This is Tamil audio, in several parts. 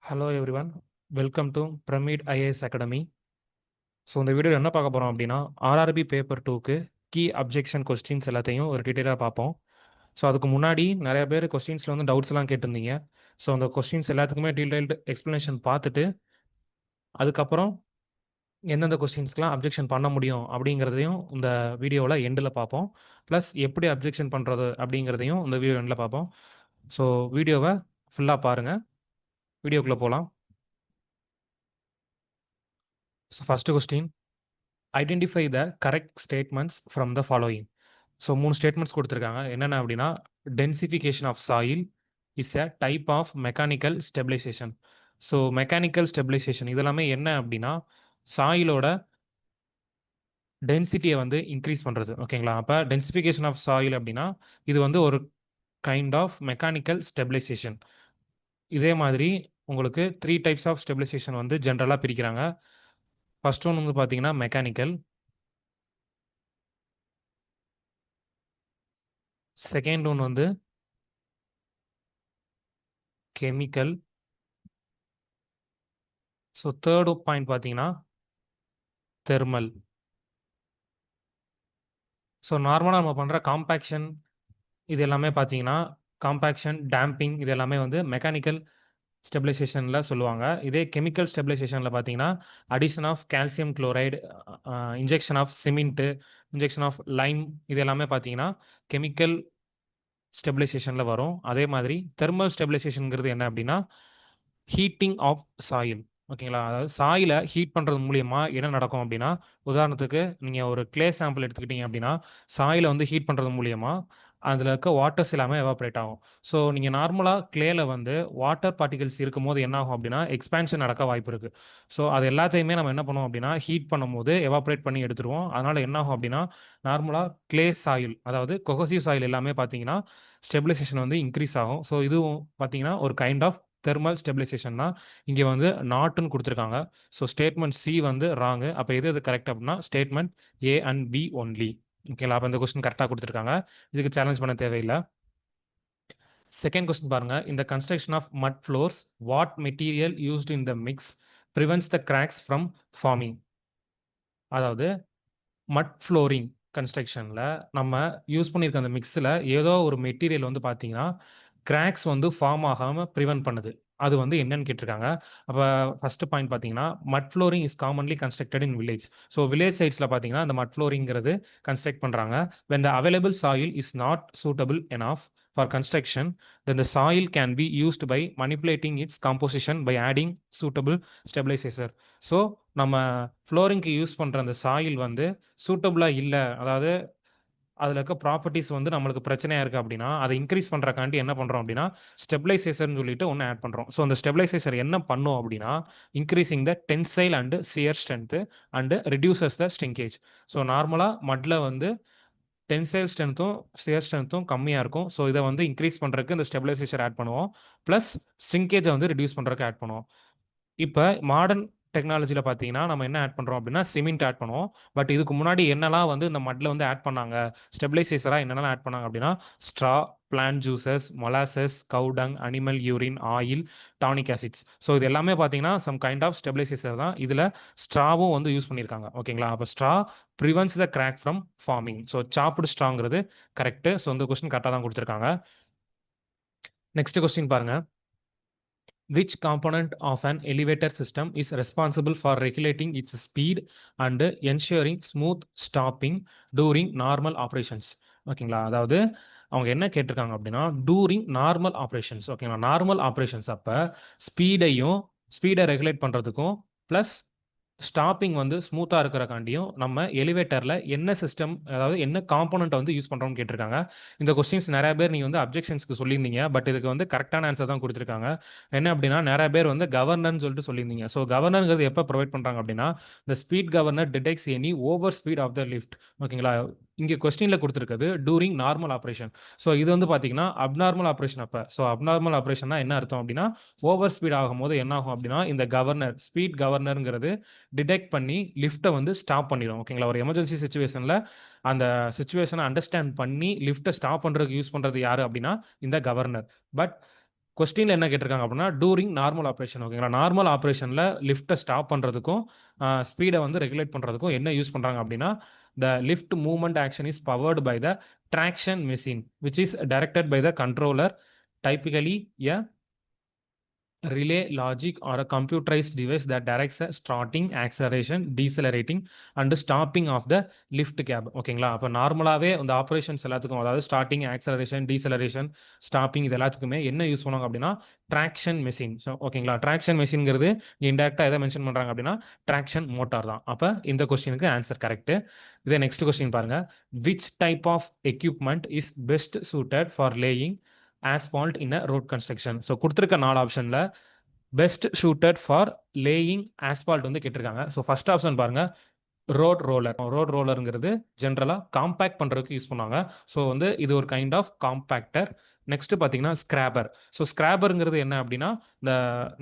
Hello everyone, welcome to pyramid IAS academy. So இந்த வீடியோவில் என்ன பார்க்க போகிறோம் அப்படின்னா, ஆர்ஆர்பி பேப்பர் 2க்கு கீ அப்ஜெக்ஷன் கொஸ்டின்ஸ் எல்லாத்தையும் ஒரு டீட்டெயிலாக பார்ப்போம். ஸோ அதுக்கு முன்னாடி நிறைய பேர் கொஸ்டின்ஸில் வந்து டவுட்ஸ்லாம் கேட்டிருந்தீங்க. ஸோ அந்த கொஸ்டின்ஸ் எல்லாத்துக்குமே டீட்டெயில்டு எக்ஸ்ப்ளனேஷன் பார்த்துட்டு அதுக்கப்புறம் எந்தெந்த கொஸ்டின்ஸ்க்கெலாம் அப்ஜெக்ஷன் பண்ண முடியும் அப்படிங்கிறதையும் இந்த வீடியோவில் எண்டில் பார்ப்போம். ப்ளஸ் எப்படி அப்ஜெக்ஷன் பண்ணுறது அப்படிங்கிறதையும் இந்த வீடியோ எண்டில் பார்ப்போம். ஸோ வீடியோவை ஃபுல்லாக பாருங்கள். வீடியோக்குள்ளே போகலாம். So first question, identify the correct statements from the following. So 3 statements கொடுத்துருக்காங்க. என்னென்ன அப்படின்னா, densification of soil is a type of mechanical stabilisation. So mechanical stabilisation இதெல்லாமே என்ன அப்படின்னா, சாயிலோட டென்சிட்டியை வந்து இன்க்ரீஸ் பண்ணுறது. ஓகேங்களா? அப்போ டென்சிஃபிகேஷன் ஆஃப் சாயில் அப்படின்னா இது வந்து ஒரு கைண்ட் ஆஃப் மெக்கானிக்கல் ஸ்டெபிலைசேஷன். இதே மாதிரி உங்களுக்கு 3 டைப்ஸ் ஆஃப் ஸ்டெபிலைசேஷன் வந்து ஜென்ரலாக பிரிக்கிறாங்க. ஃபர்ஸ்ட் ஒன் வந்து பார்த்தீங்கன்னா மெக்கானிக்கல், செகண்ட் ஒன் வந்து கெமிக்கல், ஸோ தேர்டு பாயிண்ட் பார்த்தீங்கன்னா தெர்மல். ஸோ நார்மலாக நம்ம பண்ணுற காம்பேக்ஷன் இது எல்லாமே பார்த்தீங்கன்னா, காம்பேக்ஷன், டேம்பிங் இது எல்லாமே வந்து மெக்கானிக்கல் ஸ்டெபிலைசேஷனில் சொல்லுவாங்க. இதே கெமிக்கல் ஸ்டெபிலைசேஷனில் பார்த்தீங்கன்னா, addition of calcium chloride, injection of cement, injection of lime இது எல்லாமே பார்த்தீங்கன்னா கெமிக்கல் ஸ்டெபிலைசேஷனில் வரும். அதே மாதிரி தெர்மல் ஸ்டெபிலைசேஷனுங்கிறது என்ன அப்படின்னா, ஹீட்டிங் ஆஃப் சாயில். ஓகேங்களா? அதாவது சாயிலை ஹீட் பண்ணுறது மூலியமா என்ன நடக்கும் அப்படின்னா, உதாரணத்துக்கு நீங்கள் ஒரு க்ளே சாம்பிள் எடுத்துக்கிட்டீங்க அப்படின்னா, சாயிலை வந்து ஹீட் பண்ணுறது மூலியமா அதில் இருக்க வாட்டர்ஸ் எல்லாமே எவாப்ரேட் ஆகும். ஸோ நீங்கள் நார்மலாக க்ளேல வந்து வாட்டர் பார்ட்டிகல்ஸ் இருக்கும்போது என்ன ஆகும் அப்படின்னா, எக்ஸ்பேன்ஷன் நடக்க வாய்ப்பு இருக்குது. ஸோ அது எல்லாத்தையுமே நம்ம என்ன பண்ணுவோம் அப்படின்னா, ஹீட் பண்ணும்போது எவாப்ரேட் பண்ணி எடுத்துருவோம். அதனால் என்ன ஆகும் அப்படின்னா, நார்மலாக க்ளே சாயில் அதாவது கொஹசிவ் சாயில் எல்லாமே பார்த்தீங்கன்னா ஸ்டெபிலைசேஷன் வந்து இன்க்ரீஸ் ஆகும். ஸோ இதுவும் பார்த்தீங்கன்னா ஒரு கைண்ட் ஆஃப் தெர்மல் ஸ்டெபிலைசேஷன் தான். இங்கே வந்து நாட்டுன்னு கொடுத்துருக்காங்க. ஸோ ஸ்டேட்மெண்ட் சி வந்து ராங்கு. அப்போ எது கரெக்ட் அப்படின்னா statement A and be only. ஓகேங்களா? அப்போ இந்த கொஸ்டின் கரெக்டாக கொடுத்துருக்காங்க. இதுக்கு சேலஞ்ச் பண்ண தேவையில்லை. செகண்ட் கொஸ்டின் பாருங்க. இந்த construction of mud floors, what material used in the mix prevents the cracks from forming. அதாவது மட் ஃப்ளோரிங் கன்ஸ்ட்ரக்ஷனில் நம்ம யூஸ் பண்ணியிருக்க அந்த மிக்ஸில் ஏதோ ஒரு மெட்டீரியல் வந்து பார்த்தீங்கன்னா கிராக்ஸ் வந்து ஃபார்ம் ஆகாமல் ப்ரிவென்ட் பண்ணுது. அது வந்து என்னன்னு கேட்டிருக்காங்க. அப்போ ஃபர்ஸ்ட் பாயிண்ட் பார்த்தீங்கன்னா, mud flooring is commonly constructed in village. So village சைட்ஸில் பார்த்தீங்கன்னா அந்த மட் ஃப்ளோரிங்கிறது கன்ஸ்ட்ரக்ட் பண்ணுறாங்க. When the available soil is not suitable enough for construction, then the soil can be used by manipulating its composition by adding suitable stabiliser. So நம்ம ஃப்ளோரிங்க்கு யூஸ் பண்ணுற அந்த சாயில் வந்து சூட்டபுளாக இல்லை, அதாவது அதில் இருக்க ப்ராப்பர்ட்டிஸ் வந்து நம்மளுக்கு பிரச்சனையாக இருக்குது அப்படின்னா, அதை இன்க்ரீஸ் பண்ணுறக்காண்டி என்ன பண்ணுறோம் அப்படின்னா, ஸ்டெபிலைசேஷர்னு சொல்லிட்டு ஒன்று ஆட் பண்ணுறோம். ஸோ அந்த ஸ்டெபிலைசேஷர் என்ன பண்ணும் அப்படின்னா, increasing the tensile and shear strength and reduces the shrinkage. So நார்மலாக மட்ல வந்து டென்சைல் ஸ்ட்ரென்த்தும் சியர் ஸ்ட்ரென்த்தும் கம்மியாக இருக்கும். ஸோ இதை வந்து இன்க்ரீஸ் பண்ணுறதுக்கு இந்த ஸ்டெபிலைசேஷர் ஆட் பண்ணுவோம். ப்ளஸ் ஸ்ட்ரிங்கேஜை வந்து ரெடியூஸ் பண்ணுறதுக்கு ஆட் பண்ணுவோம். இப்போ மாடர்ன் டெக்னாலஜியில் பார்த்தீங்கன்னா நம்ம என்ன ஆட் பண்ணுறோம் அப்படின்னா சிமெண்ட் ஆட் பண்ணுவோம். பட் இதுக்கு முன்னாடி என்னெல்லாம் வந்து இந்த மட்ல வந்து ஆட் பண்ணாங்க, ஸ்டெபிலைசேஷராக என்னென்னலாம் ஆட் பண்ணாங்க அப்படின்னா, straw, plant juices, molasses, cow dung, animal urine, oil, tonic acids. So இது எல்லாமே பார்த்தீங்கன்னா சம் கைண்ட் ஆஃப் ஸ்டெபிலைசேஷர் தான். இதில் ஸ்ட்ராவும் வந்து யூஸ் பண்ணியிருக்காங்க. ஓகேங்களா? அப்போ straw prevents the crack from forming. So chopped ஸ்ட்ராங்கிறது கரெக்டு. ஸோ இந்த கொஸ்டின் கரெக்டாக தான் கொடுத்துருக்காங்க. நெக்ஸ்ட் கொஸ்டின் பாருங்க. Which component of an elevator system is responsible for regulating its speed and ensuring smooth stopping during normal operations? ஓகேங்களா? அதாவது அவங்க என்ன கேட்டிருக்காங்க அப்படின்னா, டூரிங் நார்மல் ஆப்ரேஷன்ஸ். ஓகேங்களா? நார்மல் ஆப்ரேஷன்ஸ் அப்போ ஸ்பீடை ரெகுலேட் பண்ணுறதுக்கும் ப்ளஸ் ஸ்டாப்பிங் வந்து ஸ்மூத்தாக இருக்கிறக்காண்டியும் நம்ம எலிவேட்டரில் என்ன சிஸ்டம், அதாவது என்ன காம்போனண்ட்டை வந்து யூஸ் பண்ணுறோம்னு கேட்டிருக்காங்க. இந்த கொஸ்டின்ஸ் நிறைய பேர் நீங்கள் வந்து அப்ஜெக்ஷன்ஸ்க்கு சொல்லியிருந்தீங்க. பட் இதுக்கு வந்து கரெக்டான ஆன்சர் தான் கொடுத்துருக்காங்க. என்ன அப்படின்னா, நிறைய பேர் வந்து கவர்னர்னு சொல்லிட்டு சொல்லியிருந்தீங்க. ஸோ கவர்னருங்கிறது எப்போ ப்ரொவைட் பண்ணுறாங்க அப்படின்னா, இந்த speed governor detects any over speed of the lift. ஓகேங்களா? இங்கே கொஸ்டினில் கொடுத்துருக்குது டூரிங் நார்மல் ஆப்ரேஷன். ஸோ இது வந்து பார்த்தீங்கன்னா அப்நார்மல் ஆப்ரேஷன் அப்போ. ஸோ அப்நார்மல் ஆப்ரேஷன்னா என்ன அர்த்தம் அப்படின்னா, ஓவர் ஸ்பீட் ஆகும்போது என்ன ஆகும் அப்படின்னா, இந்த கவர்னர் ஸ்பீட் கவர்னருங்கிறது டிடெக்ட் பண்ணி லிஃப்ட்டை வந்து ஸ்டாப் பண்ணிடும். ஓகேங்களா? ஒரு எமர்ஜென்சி சுச்சுவேஷனில் அந்த சுச்சுவேஷனை அண்டர்ஸ்டாண்ட் பண்ணி லிஃப்ட்டை ஸ்டாப் பண்ணுறதுக்கு யூஸ் பண்ணுறது யார் அப்படின்னா இந்த கவர்னர். பட் கொஸ்டின்ல என்ன கேட்டிருக்காங்க அப்படின்னா டூரிங் நார்மல் ஆப்ரேஷன். ஓகேங்களா, நார்மல் ஆப்ரேஷன்ல லிஃப்ட்டை ஸ்டாப் பண்றதுக்கும் ஸ்பீடை வந்து ரெகுலேட் பண்றதுக்கும் என்ன யூஸ் பண்றாங்க அப்படின்னா the lift movement action is powered by the traction machine which is directed by the controller, typically a relay logic or a computerized device that directs the starting, acceleration, decelerating and stopping of the lift cab. ஓகேங்களா, அப்போ நார்மலாகவே இந்த ஆப்ரேஷன்ஸ் எல்லாத்துக்கும், அதாவது ஸ்டார்டிங், ஆக்சலரேஷன், டீசலரேஷன், ஸ்டாப்பிங், இது எல்லாத்துக்குமே என்ன யூஸ் பண்ணுவாங்க அப்படின்னா ட்ராக்ஷன் மெஷின். ஸோ ஓகேங்களா, ட்ராக்ஷன் மெஷின்ங்கிறது இன்டெரக்டாக எதை மென்ஷன் பண்ணுறாங்க அப்படின்னா ட்ராக்ஷன் மோட்டார் தான். அப்போ இந்த கொஸ்டினுக்கு ஆன்சர் கரெக்ட். இதே நெக்ஸ்ட் கொஸ்டின் பாருங்க. Which type of equipment is best suited for laying asphalt in a road construction? So கொடுத்துருக்க 4 ஆப்ஷனில் best suited for laying asphalt வந்து கேட்டிருக்காங்க. ஸோ ஃபர்ஸ்ட் ஆப்ஷன் பாருங்க, ரோட் ரோலர். ரோட் ரோலருங்கிறது ஜென்ரலாக காம்பேக்ட் பண்ணுறதுக்கு யூஸ் பண்ணுவாங்க. ஸோ வந்து இது ஒரு கைண்ட் ஆஃப் காம்பேக்டர். நெக்ஸ்ட் பார்த்தீங்கன்னா ஸ்கிராபர். ஸோ ஸ்கிராபருங்கிறது என்ன அப்படின்னா இந்த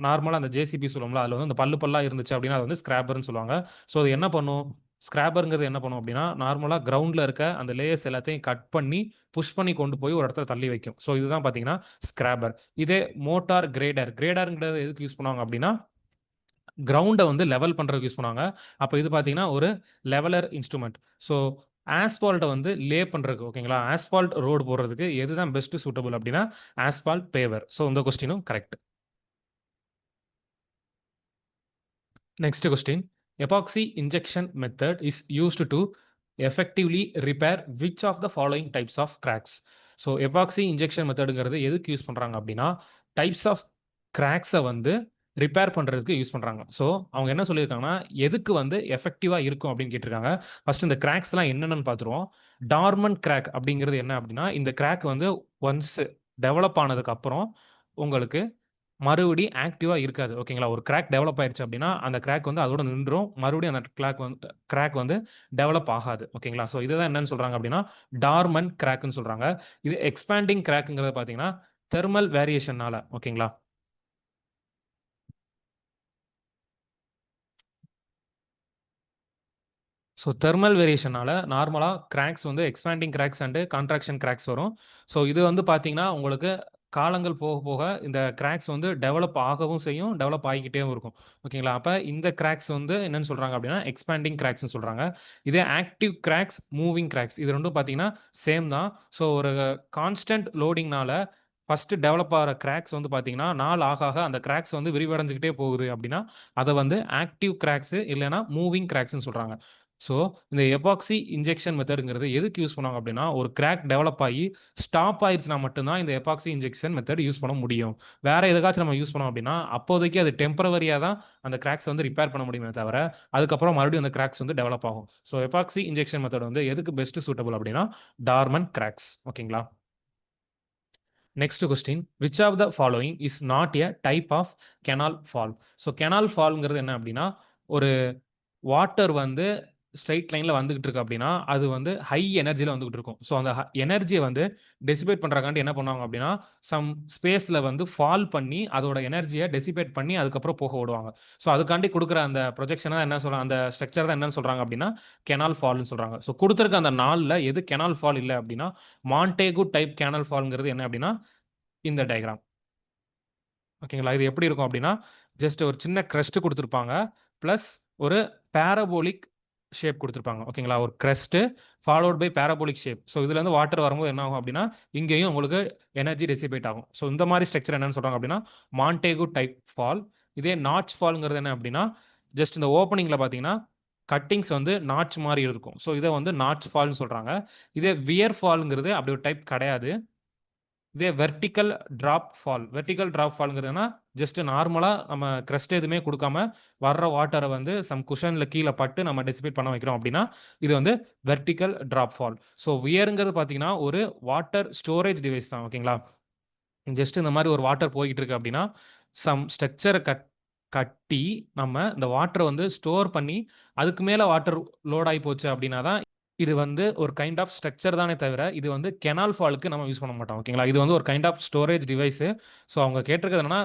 நார்மலாக அந்த ஜேசிபி சொல்லுவோம்ல, அதில் வந்து இந்த பல்லு பல்லாக இருந்துச்சு அப்படின்னா அது வந்து ஸ்கிராபர்னு சொல்லுவாங்க. ஸோ அது என்ன பண்ணும், ஸ்கிராபருங்கிறது என்ன பண்ணும் அப்படின்னா நார்மலாக கிரவுண்டில் இருக்க அந்த லேயர்ஸ் எல்லாத்தையும் கட் பண்ணி புஷ் பண்ணி கொண்டு போய் ஒரு இடத்துல தள்ளி வைக்கும். ஸோ இதுதான் பார்த்தீங்கன்னா ஸ்கிராபர். இதே மோட்டார் கிரேடர். கிரேடருங்கிறது எதுக்கு யூஸ் பண்ணுவாங்க அப்படின்னா கிரவுண்டை வந்து லெவல் பண்ணுறதுக்கு யூஸ் பண்ணுவாங்க. அப்போ இது பார்த்தீங்கன்னா ஒரு லெவலர் இன்ஸ்ட்ருமெண்ட். ஸோ ஆஸ்பால்ட்டை வந்து லே பண்ணுறதுக்கு, ஓகேங்களா, ஆஸ்பால்ட் ரோடு போடுறதுக்கு எதுதான் பெஸ்ட் சூட்டபிள் அப்படின்னா ஆஸ்பால்ட் பேவர். ஸோ இந்த கொஸ்டினும் correct. Next question. Epoxy injection method is used to effectively repair which of the following types of cracks? So epoxy injection methodங்கிறது எதுக்கு யூஸ் பண்றாங்க அப்படின்னா டைப்ஸ் ஆஃப் கிராக்ஸை வந்து ரிப்பேர் பண்ணுறதுக்கு யூஸ் பண்ணுறாங்க. ஸோ அவங்க என்ன சொல்லியிருக்காங்கன்னா எதுக்கு வந்து எஃபெக்டிவாக இருக்கும் அப்படின்னு கேட்டிருக்காங்க. ஃபர்ஸ்ட் இந்த கிராக்ஸ்லாம் என்னென்னு பார்த்துருவோம். டார்மன் கிராக் அப்படிங்கிறது என்ன அப்படின்னா இந்த கிராக் வந்து ஒன்ஸ் டெவலப் ஆனதுக்கு அப்புறம் உங்களுக்கு மறுபடியும் ஆக்டிவாக இருக்காது. ஓகேங்களா, ஒரு கிராக் டெவலப் ஆயிடுச்சு அப்படின்னா அந்த கிராக் வந்து அதோட நின்றும், மறுபடியும் அந்த கிராக் வந்து டெவலப் ஆகாது. ஓகேங்களா, ஸோ இதுதான் என்னன்னு சொல்கிறாங்க அப்படின்னா டார்மன் கிராக்னு சொல்கிறாங்க. இது எக்ஸ்பேண்டிங் கிராக்குங்கிறது பார்த்தீங்கன்னா தெர்மல் வேரியேஷனால. ஓகேங்களா, ஸோ தெர்மல் வேரியேஷனால நார்மலாக கிராக்ஸ் வந்து expanding cracks and contraction cracks வரும். ஸோ இது வந்து பார்த்தீங்கன்னா உங்களுக்கு காலங்கள் போக போக இந்த கிராக்ஸ் வந்து டெவலப் ஆகவும் செய்யும், டெவலப் ஆகிக்கிட்டேவும் இருக்கும். ஓகேங்களா, அப்போ இந்த கிராக்ஸ் வந்து என்னன்னு சொல்கிறாங்க அப்படின்னா எக்ஸ்பேண்டிங் கிராக்ஸ்னு சொல்கிறாங்க. இதே ஆக்டிவ் கிராக்ஸ், மூவிங் கிராக்ஸ், இது ரெண்டும் பார்த்தீங்கன்னா சேம் தான். ஸோ ஒரு கான்ஸ்டன்ட் லோடிங்னால ஃபஸ்ட்டு டெவலப் ஆகிற கிராக்ஸ் வந்து பார்த்தீங்கன்னா நாள் ஆக ஆக அந்த கிராக்ஸ் வந்து விரிவடைஞ்சிக்கிட்டே போகுது அப்படின்னா அதை வந்து ஆக்டிவ் கிராக்ஸு இல்லைன்னா மூவிங் கிராக்ஸ்னு சொல்கிறாங்க. ஸோ இந்த எபாக்சி இன்ஜெக்ஷன் மெத்தடுங்கிறது எதுக்கு யூஸ் பண்ணுவாங்க அப்படின்னா ஒரு கிராக் டெவலப் ஆகி ஸ்டாப் ஆயிடுச்சுன்னா மட்டும்தான் இந்த எபாக்சி இன்ஜெக்ஷன் மெத்தட் யூஸ் பண்ண முடியும். வேற எதுக்காச்சும் நம்ம யூஸ் பண்ணோம் அப்படின்னா அப்போதைக்கு அது டெம்பரவரியாக தான் அந்த கிராக்ஸ் வந்து ரிப்பேர் பண்ண முடியுமே தவிர அதுக்கப்புறம் மறுபடியும் அந்த கிராக்ஸ் வந்து டெவலப் ஆகும். ஸோ எபாக்சி இன்ஜெக்ஷன் மெத்தட் வந்து எதுக்கு பெஸ்ட் சூட்டபிள் அப்படின்னா டார்மன் கிராக்ஸ். ஓகேங்களா. Next question. Which of the following is not a type of canal fall? So canal ஃபால்ங்கிறது என்ன அப்படின்னா ஒரு வாட்டர் வந்து ஸ்ட்ரைட் லைனில் வந்துகிட்டு இருக்கு அப்படின்னா அது வந்து ஹை எனர்ஜியில் வந்துகிட்டு இருக்கும். ஸோ அந்த எனர்ஜியை வந்து டெசிபேட் பண்ணுறக்காண்டி என்ன பண்ணுவாங்க அப்படின்னா சம் ஸ்பேஸில் வந்து ஃபால் பண்ணி அதோட எனர்ஜியை டெசிபேட் பண்ணி அதுக்கப்புறம் போக விடுவாங்க. ஸோ அதுக்காண்டி கொடுக்குற அந்த ப்ரொஜெக்ஷனாக என்ன சொல்கிறாங்க, அந்த ஸ்ட்ரக்சர் தான் என்னன்னு சொல்கிறாங்க அப்படின்னா கெனால் ஃபால்னு சொல்கிறாங்க. ஸோ கொடுத்துருக்க அந்த நாளில் எது கெனால் ஃபால் இல்லை அப்படின்னா மாண்டேகு டைப் கெனால் ஃபால்ங்கிறது என்ன அப்படின்னா இந்த டயக்ராம். ஓகேங்களா, இது எப்படி இருக்கும் அப்படின்னா ஜஸ்ட் ஒரு சின்ன கிரஸ்ட் கொடுத்துருப்பாங்க ப்ளஸ் ஒரு பேரபோலிக் ஷேப் கொடுத்துருப்பாங்க. ஓகேங்களா, ஒரு crest followed by parabolic shape. So இதுல இருந்து வாட்டர் வரும்போது என்ன ஆகும் அப்படின்னா இங்கேயும் உங்களுக்கு எனர்ஜி டெசிபேட் ஆகும். ஸோ இந்த மாதிரி ஸ்ட்ரக்சர் என்னன்னு சொல்றாங்க அப்படின்னா மாண்டேகு டைப் ஃபால். இதே நாட்ச் ஃபால்ங்கிறது என்ன அப்படின்னா ஜஸ்ட் இந்த ஓப்பனிங்ல பார்த்தீங்கன்னா கட்டிங்ஸ் வந்து நாட்ச் மாதிரி இருக்கும். ஸோ இதை வந்து நாட்ச் ஃபால்னு சொல்றாங்க. இதே வியர் ஃபால்ங்கிறது அப்படி ஒரு டைப் கிடையாது. இதே vertical drop fall. Vertical drop ஃபால்ங்கிறதுனா ஜஸ்ட் நார்மலாக நம்ம கிரஸ்ட் எதுவுமே கொடுக்காம வர்ற வாட்டரை வந்து சம் குஷனில் கீழே பட்டு நம்ம டெசிபேட் பண்ண வைக்கிறோம் அப்படின்னா இது வந்து வெர்டிக்கல் டிராப் ஃபால். ஸோ வியருங்கிறது பார்த்தீங்கன்னா ஒரு வாட்டர் ஸ்டோரேஜ் டிவைஸ் தான். ஓகேங்களா, ஜஸ்ட் இந்த மாதிரி ஒரு வாட்டர் போய்கிட்டு இருக்கு அப்படின்னா சம் ஸ்ட்ரக்சரை கட்டி நம்ம இந்த வாட்டரை வந்து ஸ்டோர் பண்ணி அதுக்கு மேலே வாட்டர் லோட் ஆகி போச்சு அப்படின்னா தான் இது வந்து ஒரு கைண்ட் ஆஃப் ஸ்ட்ரக்சர் தானே தவிர இது வந்து கெனால் ஃபாலுக்கு நம்ம யூஸ் பண்ண மாட்டோம். ஓகேங்களா, இது வந்து ஒரு kind of storage device. So அவங்க கேட்டிருக்கிறது என்னன்னா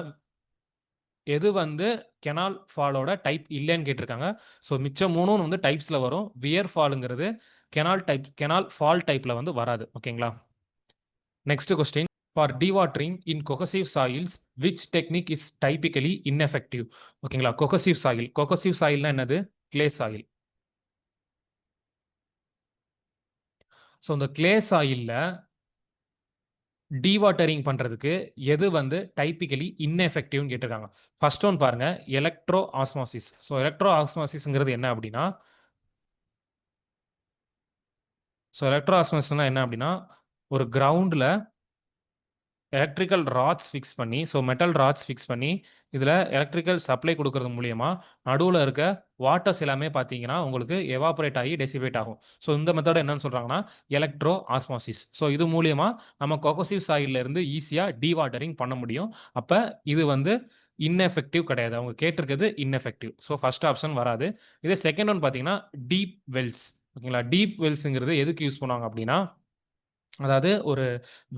எது வந்து கெனால் ஃபாலோட டைப் இல்லைன்னு கேட்டிருக்காங்க. ஸோ மிச்சம் மூணும் வந்து டைப்ஸில் வரும். வியர் ஃபாலுங்கிறது கெனால் ஃபால் டைப்பில் வந்து வராது. ஓகேங்களா. Next question. For dewatering in cohesive soils which technique is typically ineffective. ஓகேங்களா, cohesive soilனா என்னது? clay soil. ஸோ இந்த clay soilல டீவாட்டரிங் பண்றதுக்கு எது வந்து டைப்பிக்கலி ineffectiveன்னு கேட்டிருக்காங்க. ஃபர்ஸ்ட் ஒன் பாருங்க, எலக்ட்ரோ ஆஸ்மாசிஸ். ஸோ எலக்ட்ரோ ஆஸ்மாசிஸ்ங்கிறது என்ன அப்படின்னா, என்ன அப்படின்னா, ஒரு கிரவுண்டில் எலக்ட்ரிக்கல் ராட்ஸ் ஃபிக்ஸ் பண்ணி, ஸோ மெட்டல் ராட்ஸ் ஃபிக்ஸ் பண்ணி, இதில் எலக்ட்ரிக்கல் சப்ளை கொடுக்கறது மூலியமா நடுவில் இருக்க வாட்டர்ஸ் எல்லாமே பார்த்தீங்கன்னா உங்களுக்கு எவாபரேட் ஆகி டெசிபேட் ஆகும். ஸோ இந்த மெத்தட் என்னன்னு சொல்கிறாங்கன்னா எலக்ட்ரோ ஆஸ்மாசிஸ். ஸோ இது மூலியமா நம்ம கொகசிவ் சாயில்ல இருந்து ஈஸியாக டீவாட்டரிங் பண்ண முடியும். அப்போ இது வந்து இன்எஃபெக்டிவ் கிடையாது. அவங்க கேட்டிருக்கிறது இன்எஃபெக்டிவ். ஸோ ஃபர்ஸ்ட் ஆப்ஷன் வராது. இதே செகண்ட் ஒன் பார்த்தீங்கன்னா டீப் வெல்ஸ். ஓகேங்களா, டீப் வெல்ஸுங்கிறது எதுக்கு யூஸ் பண்ணுவாங்க அப்படின்னா, அதாவது ஒரு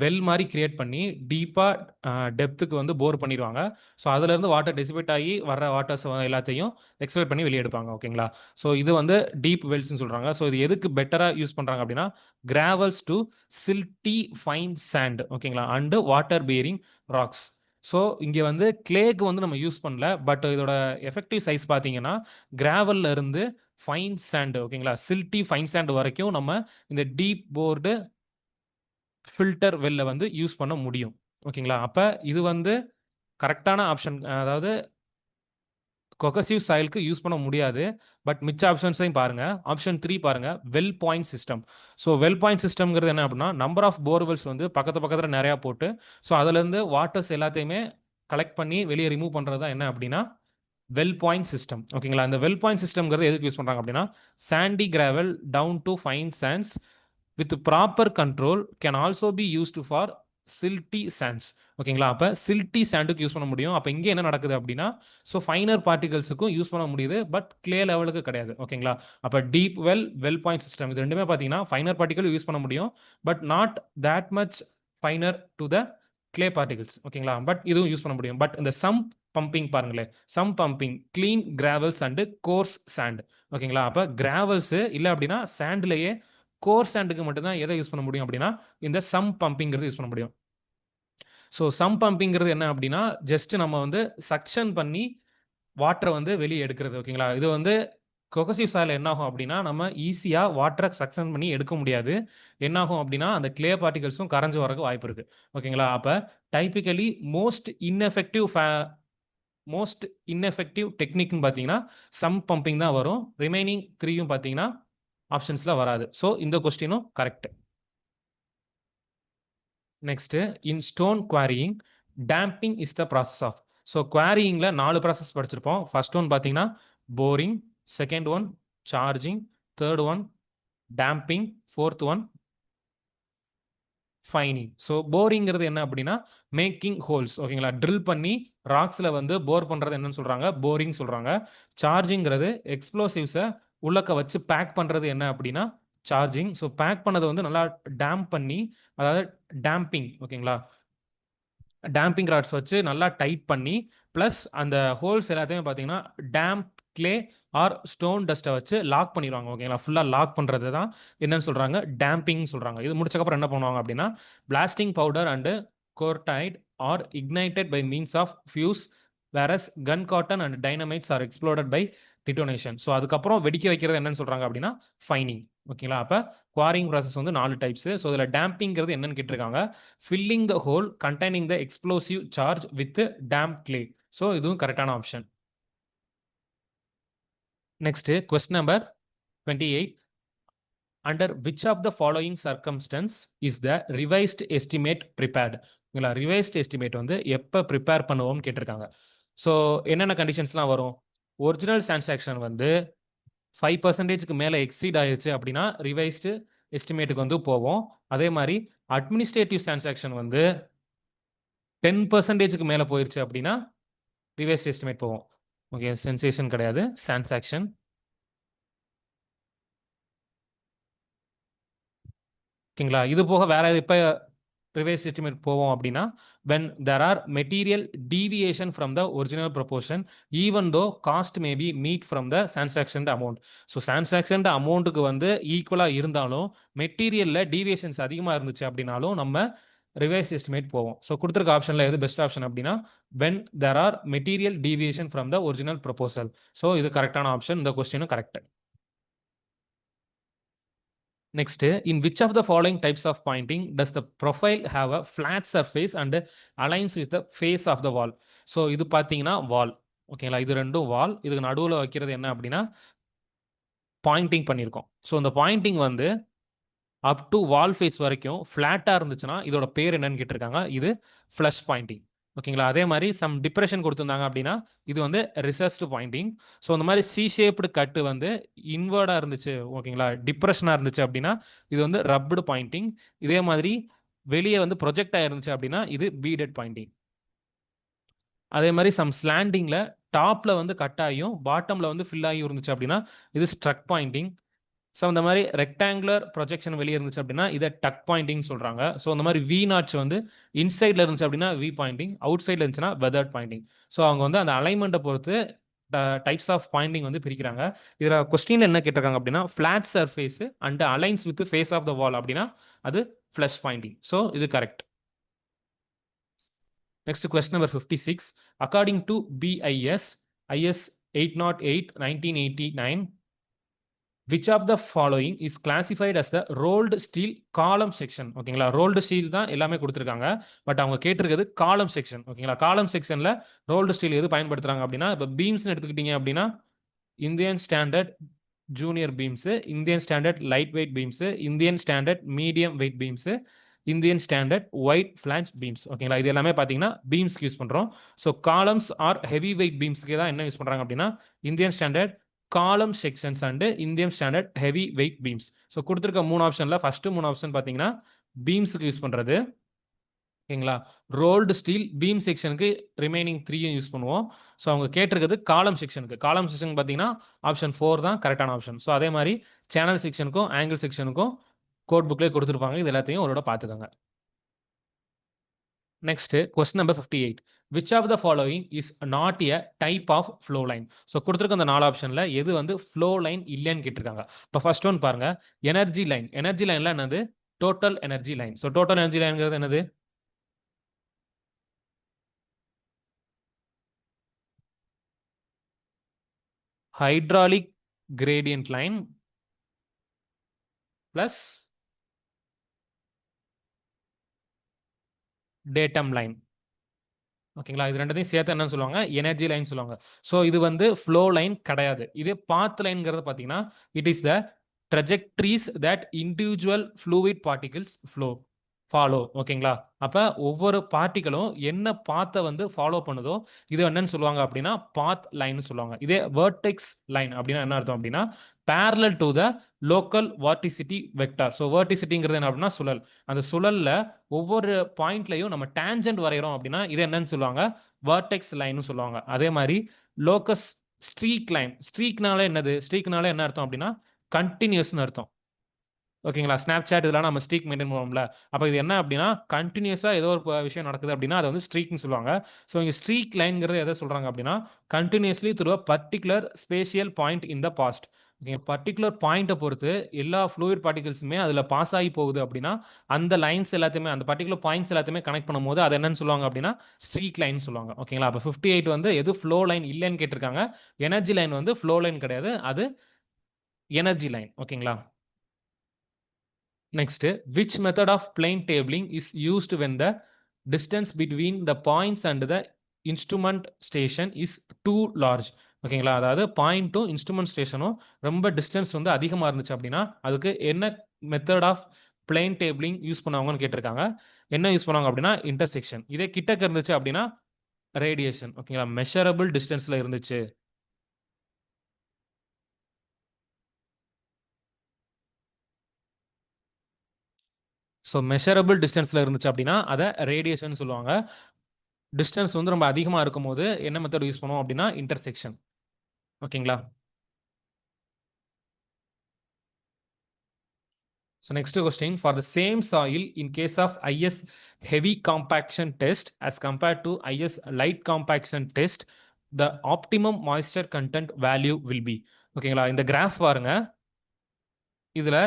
வெல் மாதிரி கிரியேட் பண்ணி டீப்பாக டெப்த்துக்கு வந்து போர் பண்ணிடுவாங்க. ஸோ அதுலேருந்து வாட்டர் டெசிபேட் ஆகி வர்ற வாட்டர்ஸ் எல்லாத்தையும் எக்ஸ்பெக்ட் பண்ணி வெளியே எடுப்பாங்க. ஓகேங்களா, ஸோ இது வந்து டீப் வெல்ஸ்ன்னு சொல்கிறாங்க. ஸோ இது எதுக்கு பெட்டராக யூஸ் பண்ணுறாங்க அப்படின்னா, கிராவல்ஸ் டு சில்டி ஃபைன் சாண்ட். ஓகேங்களா, and water bearing rocks. So இங்கே வந்து கிளேக்கு வந்து நம்ம யூஸ் பண்ணல, பட் இதோட எஃபெக்டிவ் சைஸ் பார்த்தீங்கன்னா கிராவல்ல இருந்து ஃபைன் சாண்ட், ஓகேங்களா, சில்டி ஃபைன் சாண்ட் வரைக்கும் நம்ம இந்த டீப் போர்டு ஃபில்டர் வெல்ல வந்து யூஸ் பண்ண முடியும். ஓகேங்களா, அப்போ இது வந்து கரெக்டான ஆப்ஷன். அதாவது கொகசிவ் சாயிலுக்கு யூஸ் பண்ண முடியாது. பட் மிச்ச ஆப்ஷன்ஸையும் பாருங்க. ஆப்ஷன் 3 பாருங்க, well point system. So well point சிஸ்டம்ங்கிறது என்ன அப்படின்னா, நம்பர் ஆஃப் போர்வெல்ஸ் வந்து பக்கத்தில் நிறையா போட்டு, ஸோ அதுலேருந்து வாட்டர்ஸ் எல்லாத்தையுமே கலெக்ட் பண்ணி வெளியே ரிமூவ் பண்ணுறது தான் என்ன அப்படின்னா வெல் பாயிண்ட் சிஸ்டம். ஓகேங்களா, இந்த வெல் பாயிண்ட் சிஸ்டம்ங்கிறது எதுக்கு யூஸ் பண்ணுறாங்க அப்படின்னா, sandy gravel down to fine sands with proper control can also be used for silty sands. ஓகேங்களா, அப்போ சில்டி சாண்டுக்கு யூஸ் பண்ண முடியும். அப்போ இங்கே என்ன நடக்குது அப்படின்னா, ஸோ ஃபைனர் பார்ட்டிகல்ஸுக்கும் யூஸ் பண்ண முடியுது, பட் கிளே லெவலுக்கு கிடையாது. ஓகேங்களா, அப்போ டீப் வெல் பாயிண்ட் சிஸ்டம் இது ரெண்டுமே பார்த்தீங்கன்னா ஃபைனர் பார்ட்டிகல் யூஸ் பண்ண முடியும், but not that much finer to the clay particles. ஓகேங்களா, பட் இதுவும் யூஸ் பண்ண முடியும். பட் இந்த சம் பம்பிங் பாருங்களேன், sump pumping clean gravels and coarse sand. ஓகேங்களா, அப்போ கிராவல்ஸ் இல்லை அப்படின்னா சாண்ட்லேயே கோர் சாண்டுக்கு மட்டும்தான் எதை யூஸ் பண்ண முடியும் அப்படின்னா இந்த சம் பம்பிங்கிறது யூஸ் பண்ண முடியும். ஸோ சம் பம்பிங்கிறது என்ன அப்படின்னா, ஜஸ்ட் நம்ம வந்து சக்ஷன் பண்ணி வாட்டரை வந்து வெளியே எடுக்கிறது. ஓகேங்களா, இது வந்து கொகசிவ் சாயில் என்ன ஆகும் அப்படின்னா, நம்ம ஈஸியாக வாட்டரை சக்ஷன் பண்ணி எடுக்க முடியாது. என்ன ஆகும் அப்படின்னா, அந்த கிளே பார்ட்டிகல்ஸும் கரைஞ்சு வரக்கு வாய்ப்பு இருக்குது. ஓகேங்களா, அப்போ டைப்பிக்கலி மோஸ்ட் இன்எஃபெக்டிவ் டெக்னிக்னு பார்த்தீங்கன்னா சம் பம்பிங் தான் வரும். ரிமைனிங் 3யும் பார்த்தீங்கன்னா ஆப்ஷன்ஸில் வராது. ஸோ இந்த கொஸ்டினும் correct. Next, in stone quarrying tamping is the process of. So குவாரியிங்கில் 4 ப்ராசஸ் படிச்சிருப்போம். ஃபர்ஸ்ட் ஒன் பார்த்தீங்கன்னா boring, second one charging, third one tamping, fourth one fining. So போரிங்கிறது என்ன அப்படின்னா மேக்கிங் ஹோல்ஸ். ஓகேங்களா, ட்ரில் பண்ணி ராக்ஸில் வந்து போர் பண்ணுறது என்னன்னு சொல்கிறாங்க, போரிங் சொல்கிறாங்க. சார்ஜிங்கிறது எக்ஸ்ப்ளோசிவ்ஸை உள்ளக்க வச்சு பேக் பண்ணுறது என்ன அப்படின்னா சார்ஜிங். ஸோ பேக் பண்ணதை வந்து நல்லா டேம்ப் பண்ணி, அதாவது டேம்பிங். ஓகேங்களா, டேம்பிங் ராட்ஸ் வச்சு நல்லா டைட் பண்ணி ப்ளஸ் அந்த ஹோல்ஸ் எல்லாத்தையுமே பார்த்தீங்கன்னா டேம்ப் கிளே ஆர் ஸ்டோன் டஸ்ட்டை வச்சு லாக் பண்ணிடுவாங்க. ஓகேங்களா, ஃபுல்லாக லாக் பண்ணுறது தான் என்னன்னு சொல்கிறாங்க, டேம்பிங் சொல்கிறாங்க. இது முடிச்சக்கப்புறம் என்ன பண்ணுவாங்க அப்படின்னா blasting powder and cordite are ignited by means of fuse various gun cotton and dynamites are exploded by detonation. So அதுக்கப்புறம் வெடிக்க வைக்கிறது என்னன்னு சொல்கிறாங்க அப்படின்னா ஃபைனிங். ஓகேங்களா, அப்போ குவாரிங் ப்ராசஸ் வந்து 4 டைப்ஸ். ஸோ இதில் டேம்பிங்கிறது என்னன்னு கேட்டிருக்காங்க, filling the hole containing the explosive charge with damp clay. So இதுவும் கரெக்டான option. Next, question number 28. Under which of the following circumstances is the revised estimate prepared. ஓகேங்களா, ரிவைஸ்ட் எஸ்டிமேட் வந்து எப்போ ப்ரிப்பேர் பண்ணுவோம்னு கேட்டிருக்காங்க. ஸோ என்னென்ன கண்டிஷன்ஸ்லாம் வரும், ஒரிஜினல் டிரான்சாக்ஷன் வந்து 5%க்கு மேலே எக்ஸீட் ஆயிடுச்சு அப்படின்னா ரிவைஸ்டு எஸ்டிமேட்டுக்கு வந்து போவோம். அதே மாதிரி அட்மினிஸ்ட்ரேட்டிவ் டிரான்சாக்ஷன் வந்து 10%க்கு மேலே போயிடுச்சு அப்படின்னா ரிவைஸ்டு எஸ்டிமேட் போவோம். ஓகே, சென்சேஷன் கிடையாது, டிரான்சாக்ஷன். ஓகேங்களா, இது போக வேற இப்போ ரிவைஸ் எஸ்டிமேட் போவோம் அப்படின்னா when there are material deviation from the original proportion even though cost may be meet from the transaction amount. So transaction அமௌண்ட்டுக்கு வந்து ஈக்குவலாக இருந்தாலும் மெட்டீரியலில் டீவியேஷன்ஸ் அதிகமாக இருந்துச்சு அப்படின்னாலும் நம்ம ரிவைஸ் எஸ்டிமேட் போவோம். ஸோ கொடுத்துருக்க ஆப்ஷனில் எது பெஸ்ட் ஆப்ஷன் அப்படின்னா when there are material deviation from the original proposal. So இது கரெக்டான ஆப்ஷன். இந்த கொஸ்டினும் correct. Next, in which of the following types of pointing does the profile have a flat surface and aligns with the face of the wall? So இது பார்த்தீங்கன்னா வால். ஓகேங்களா, இது ரெண்டும் வால். இதுக்கு நடுவில் வைக்கிறது என்ன அப்படின்னா பாயிண்டிங் பண்ணியிருக்கோம். ஸோ இந்த பாயிண்டிங் வந்து அப் டு வால் ஃபேஸ் வரைக்கும் ஃப்ளாட்டாக இருந்துச்சுன்னா இதோட பேர் என்னன்னு கேட்டிருக்காங்க. இது ஃப்ளஷ் பாயிண்டிங். ஓகேங்களா, அதே மாதிரி சம் டிப்ரெஷன் கொடுத்துருந்தாங்க அப்படின்னா இது வந்து ரிசர்ச்டு பாயிண்டிங். ஸோ இந்த மாதிரி சி ஷேப்டு கட்டு வந்து இன்வர்டாக இருந்துச்சு, ஓகேங்களா, டிப்ரெஷனாக இருந்துச்சு அப்படின்னா இது வந்து ரப்டு பாயிண்டிங். இதே மாதிரி வெளியே வந்து ப்ரொஜெக்ட் ஆயிருந்துச்சு அப்படின்னா இது பீடட் பாயிண்டிங். அதே மாதிரி சம் ஸ்லாண்டிங்கில் டாப்பில் வந்து கட் ஆகியும் பாட்டமில் வந்து ஃபில் ஆகியும் இருந்துச்சு அப்படின்னா இது ஸ்ட்ரக் பாயிண்டிங். ஸோ இந்த மாதிரி ரெக்டாங்குலர் ப்ரொஜெக்ஷன் வெளியே இருந்துச்சு அப்படின்னா இதை டக் பாயிண்டிங் சொல்கிறாங்க. ஸோ இந்த மாதிரி வி நாட்ச் வந்து இன்சைடில் இருந்துச்சு அப்படின்னா வி பாயிண்டிங், அவுட் சைடில் இருந்துச்சுன்னா வெதர்ட் பாயிண்டிங். ஸோ அவங்க வந்து அந்த அலைன்மெண்ட்டை பொறுத்து டைப்ஸ் ஆஃப் பாயிண்டிங் வந்து பிரிக்கிறாங்க. இதில் கொஸ்டினில் என்ன கேட்டிருக்காங்க அப்படின்னா flat surface and aligns with face of the wall அப்படின்னா அது ஃப்ளஷ் பாயிண்டிங். ஸோ இது correct. Next question number 56. According to BIS IS 808 1989, which of the following is classified as the rolled steel column section? ஓகேங்களா, ரோல்டு ஸ்டீல் தான் எல்லாமே கொடுத்துருக்காங்க. பட் அவங்க கேட்டிருக்கிறது காலம் செக்ஷன். ஓகேங்களா, காலம் செக்ஷனில் ரோல்டு ஸ்டீல் எது பயன்படுத்துறாங்க அப்படின்னா இப்போ பீம்ஸ்னு எடுத்துக்கிட்டீங்க அப்படின்னா Indian standard junior beams, Indian standard light weight beams, Indian standard medium weight beams, Indian standard wide flange beams. ஓகேங்களா, இது எல்லாமே பார்த்தீங்கன்னா பீம்ஸ்க்கு யூஸ் பண்ணுறோம். So columns or heavy weight பீம்ஸ்க்கு தான் என்ன யூஸ் பண்ணுறாங்க அப்படின்னா Indian standard column sections and Indian standard heavy weight beams. So கொடுத்துருக்க 3 ஆப்ஷனில் ஃபஸ்ட்டு 3 ஆப்ஷன் பார்த்தீங்கன்னா பீம்ஸுக்கு யூஸ் பண்ணுறது. ஓகேங்களா, ரோல்டு ஸ்டீல் பீம் செக்ஷனுக்கு ரிமைனிங் 3யும் யூஸ் பண்ணுவோம். ஸோ அவங்க கேட்டிருக்கிறது காலம் செக்ஷனுக்கு. காலம் செக்ஷன் பார்த்தீங்கன்னா ஆப்ஷன் 4 தான் கரெக்டான ஆப்ஷன். ஸோ அதே மாதிரி சேனல் செக்ஷனுக்கும் ஆங்கிள் செக்ஷனுக்கும் கோட் புக்லேயே கொடுத்துருப்பாங்க. இது எல்லாத்தையும் ஒரு பார்த்துக்கோங்க. Next question number 58. Which of the following is not a type of flow line? So கொடுத்துருக்க அந்த 4 ஆப்ஷனில் எது வந்து ஃப்ளோ லைன் இல்லைன்னு கேட்டிருக்காங்க. இப்போ ஃபர்ஸ்ட் ஒன் பாருங்க, எனர்ஜி லைன். எனர்ஜி லைன்ல என்னது? Total energy line. So total energy லைன்ங்கிறது என்னது? Hydraulic gradient line plus datum line. ஓகேங்களா, இது ரெண்டையும் சேர்த்து என்ன சொல்லுவாங்க? எனர்ஜி லைன் சொல்லுவாங்க. ஸோ இது வந்து ஃப்ளோ லைன் கிடையாது. இதே பாத் லைன்ங்கிறது பார்த்தீங்கன்னா it is the trajectories that individual fluid particles follow. ஓகேங்களா, அப்போ ஒவ்வொரு பார்ட்டிகளும் என்ன பாத்தை வந்து ஃபாலோ பண்ணுதோ இது என்னன்னு சொல்லுவாங்க அப்படின்னா பாத் லைன் சொல்லுவாங்க. இதே வேர்டெக்ஸ் லைன் அப்படின்னா என்ன அர்த்தம் அப்படின்னா parallel to the local vorticity vector. So வேர்டிசிட்டிங்கிறது என்ன அப்படின்னா சுழல். அந்த சுழல்ல ஒவ்வொரு பாயிண்ட்லையும் நம்ம டேஞ்சன்ட் வரைகிறோம் அப்படின்னா இது என்னன்னு சொல்லுவாங்க? வேர்டெக்ஸ் லைன்னு சொல்லுவாங்க. அதே மாதிரி லோக்கஸ் ஸ்ட்ரீக் லைன். ஸ்ட்ரீக்னால என்னது? ஸ்ட்ரீக்னால என்ன அர்த்தம் அப்படின்னா கண்டினியூஸ்னு அர்த்தம். ஓகேங்களா, ஸ்னாப்சாட் இதெல்லாம் நம்ம ஸ்ட்ரீக் மெயின்டைன் பண்ணுவோம்ல. அப்போ இது என்ன அப்படின்னா கண்டினியூஸாக ஏதோ ஒரு விஷயம் நடக்குது அப்படின்னா அதை வந்து ஸ்ட்ரீக்னு சொல்லுவாங்க. ஸோ இங்கே ஸ்ட்ரீக் லைன்ங்கிறது எதை சொல்கிறாங்க அப்படின்னா continuously through a particular spatial point in the past. Okay, particular பாயிண்ட்டை பொறுத்து எல்லா ஃப்ளூயிட் பார்ட்டிகல்ஸுமே அதில் பாஸ் ஆகி போகுது அப்படின்னா அந்த லைன்ஸ் எல்லாத்தையுமே அந்த பர்டிகுலர் பாயிண்ட்ஸ் எல்லாத்தையுமே கனெக்ட் பண்ணும்போது அது என்னன்னு சொல்லுவாங்க அப்படின்னா ஸ்ட்ரீக் லைன் சொல்லுவாங்க. ஓகேங்களா, அப்போ 58 வந்து எது ஃப்ளோ லைன் இல்லைன்னு கேட்டிருக்காங்க. எனர்ஜி லைன் வந்து ஃப்ளோ லைன் கிடையாது, அது எனர்ஜி லைன். ஓகேங்களா. Next, which method of plane tabling is used when the distance between the points and the instrument station is too large? ஓகேங்களா, அதாவது பாயிண்ட்டும் இன்ஸ்ட்ருமெண்ட் ஸ்டேஷனும் ரொம்ப டிஸ்டன்ஸ் வந்து அதிகமாக இருந்துச்சு அப்படின்னா அதுக்கு என்ன மெத்தட் ஆஃப் பிளேன் டேபிளிங் யூஸ் பண்ணுவாங்கன்னு கேட்டிருக்காங்க. என்ன யூஸ் பண்ணுவாங்க அப்படின்னா இன்டர்செக்ஷன். இதே கிட்டக்க இருந்துச்சு அப்படின்னா ரேடியேஷன். ஓகேங்களா, மெஷரபிள் டிஸ்டன்ஸில் இருந்துச்சு. ஸோ மெஷரபிள் டிஸ்டன்ஸில் இருந்துச்சு அப்படின்னா அதை ரேடியேஷன் சொல்லுவாங்க. டிஸ்டன்ஸ் வந்து ரொம்ப அதிகமாக இருக்கும்போது என்ன மெத்தட் யூஸ் பண்ணுவோம் அப்படின்னா இன்டர்செக்ஷன். ஓகேங்களா. So next question, for the same soil in case of IS heavy compaction test as compared to IS light compaction test, the optimum moisture content value will be. ஓகேங்களா, இந்த கிராஃப் பாருங்க. இதுல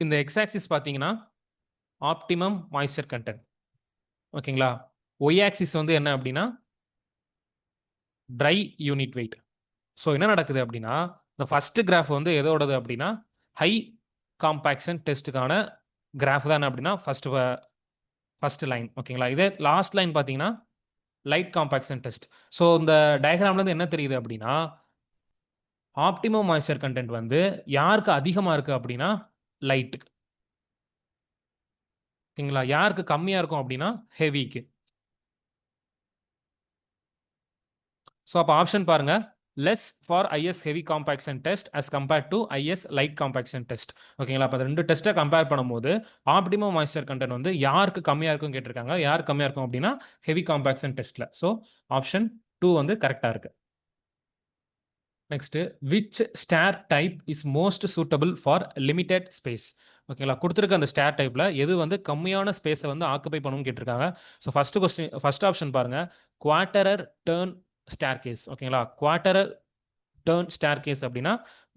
இந்த எக்ஸ் ஆக்சிஸ் பார்த்தீங்கன்னா ஆப்டிமம் மாய்ஸ்சர் கண்டென்ட். ஓகேங்களா? ஒய் ஆக்சிஸ் வந்து என்ன அப்படின்னா ட்ரை யூனிட் வெயிட். ஸோ என்ன நடக்குது அப்படின்னா இந்த ஃபர்ஸ்ட் கிராஃப் வந்து எதோடது அப்படின்னா ஹை காம்பாக்ஷன் டெஸ்ட்டுக்கான கிராஃப் தான் அப்படின்னா ஃபர்ஸ்ட் லைன். ஓகேங்களா? இதே லாஸ்ட் லைன் பார்த்தீங்கன்னா லைட் காம்பாக்ஷன் டெஸ்ட். ஸோ இந்த டயக்ராம்லேருந்து என்ன தெரியுது அப்படின்னா ஆப்டிமம் மாய்ஸ்சர் கண்டென்ட் வந்து யாருக்கு அதிகமாக இருக்குது அப்படின்னா லைட்டுக்கு. ஓகேங்களா? யாருக்கு கம்மியாக இருக்கும் அப்படின்னா ஹெவிக்கு. ஸோ அப்போ ஆப்ஷன் பாருங்க less for IS heavy compaction test as compared to IS light compaction test. ஓகேங்களா? அப்போ ரெண்டு டெஸ்ட்டை கம்பேர் பண்ணும்போது ஆப்டிமம் மாய்ஸ்சர் கண்டென்ட் வந்து யாருக்கு கம்மியாக இருக்குன்னு கேட்டிருக்காங்க. யார் கம்மியாக இருக்கும் அப்படின்னா ஹெவி காம்பாக்ஷன் டெஸ்ட்டில். ஸோ ஆப்ஷன் 2 வந்து கரெக்டாக இருக்கு. Next which star type is most suitable for limited space. ஓகேங்களா? கொடுத்துருக்க அந்த ஸ்டார் டைப்பில் எது வந்து கம்மியான ஸ்பேஸை வந்து ஆக்குபை பண்ணணும்னு கேட்டிருக்காங்க. ஸோ ஃபர்ஸ்ட் ஆப்ஷன் பாருங்க குவார்டரர் டர்ன் ஸ்டார் கேஸ். ஓகேங்களா? குவார்டரர் டர்ன் ஸ்டார் கேஸ் அப்படின்னா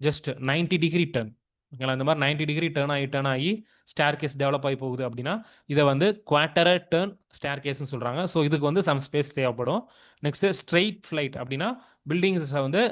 ஜஸ்ட் 90 டிகிரி டர்ன். ஓகேங்களா? இந்த மாதிரி 90 டிகிரி டர்ன் ஆகி ஸ்டார் கேஸ் டெவலப் ஆகி போகுது அப்படின்னா இதை வந்து குவார்டரர் டர்ன் ஸ்டார் கேஸ்ன்னு சொல்கிறாங்க. ஸோ இதுக்கு வந்து சம் ஸ்பேஸ் தேவைப்படும். நெக்ஸ்ட் ஸ்ட்ரெயிட் ஃப்ளைட் அப்படின்னா பில்டிங்ஸை வந்து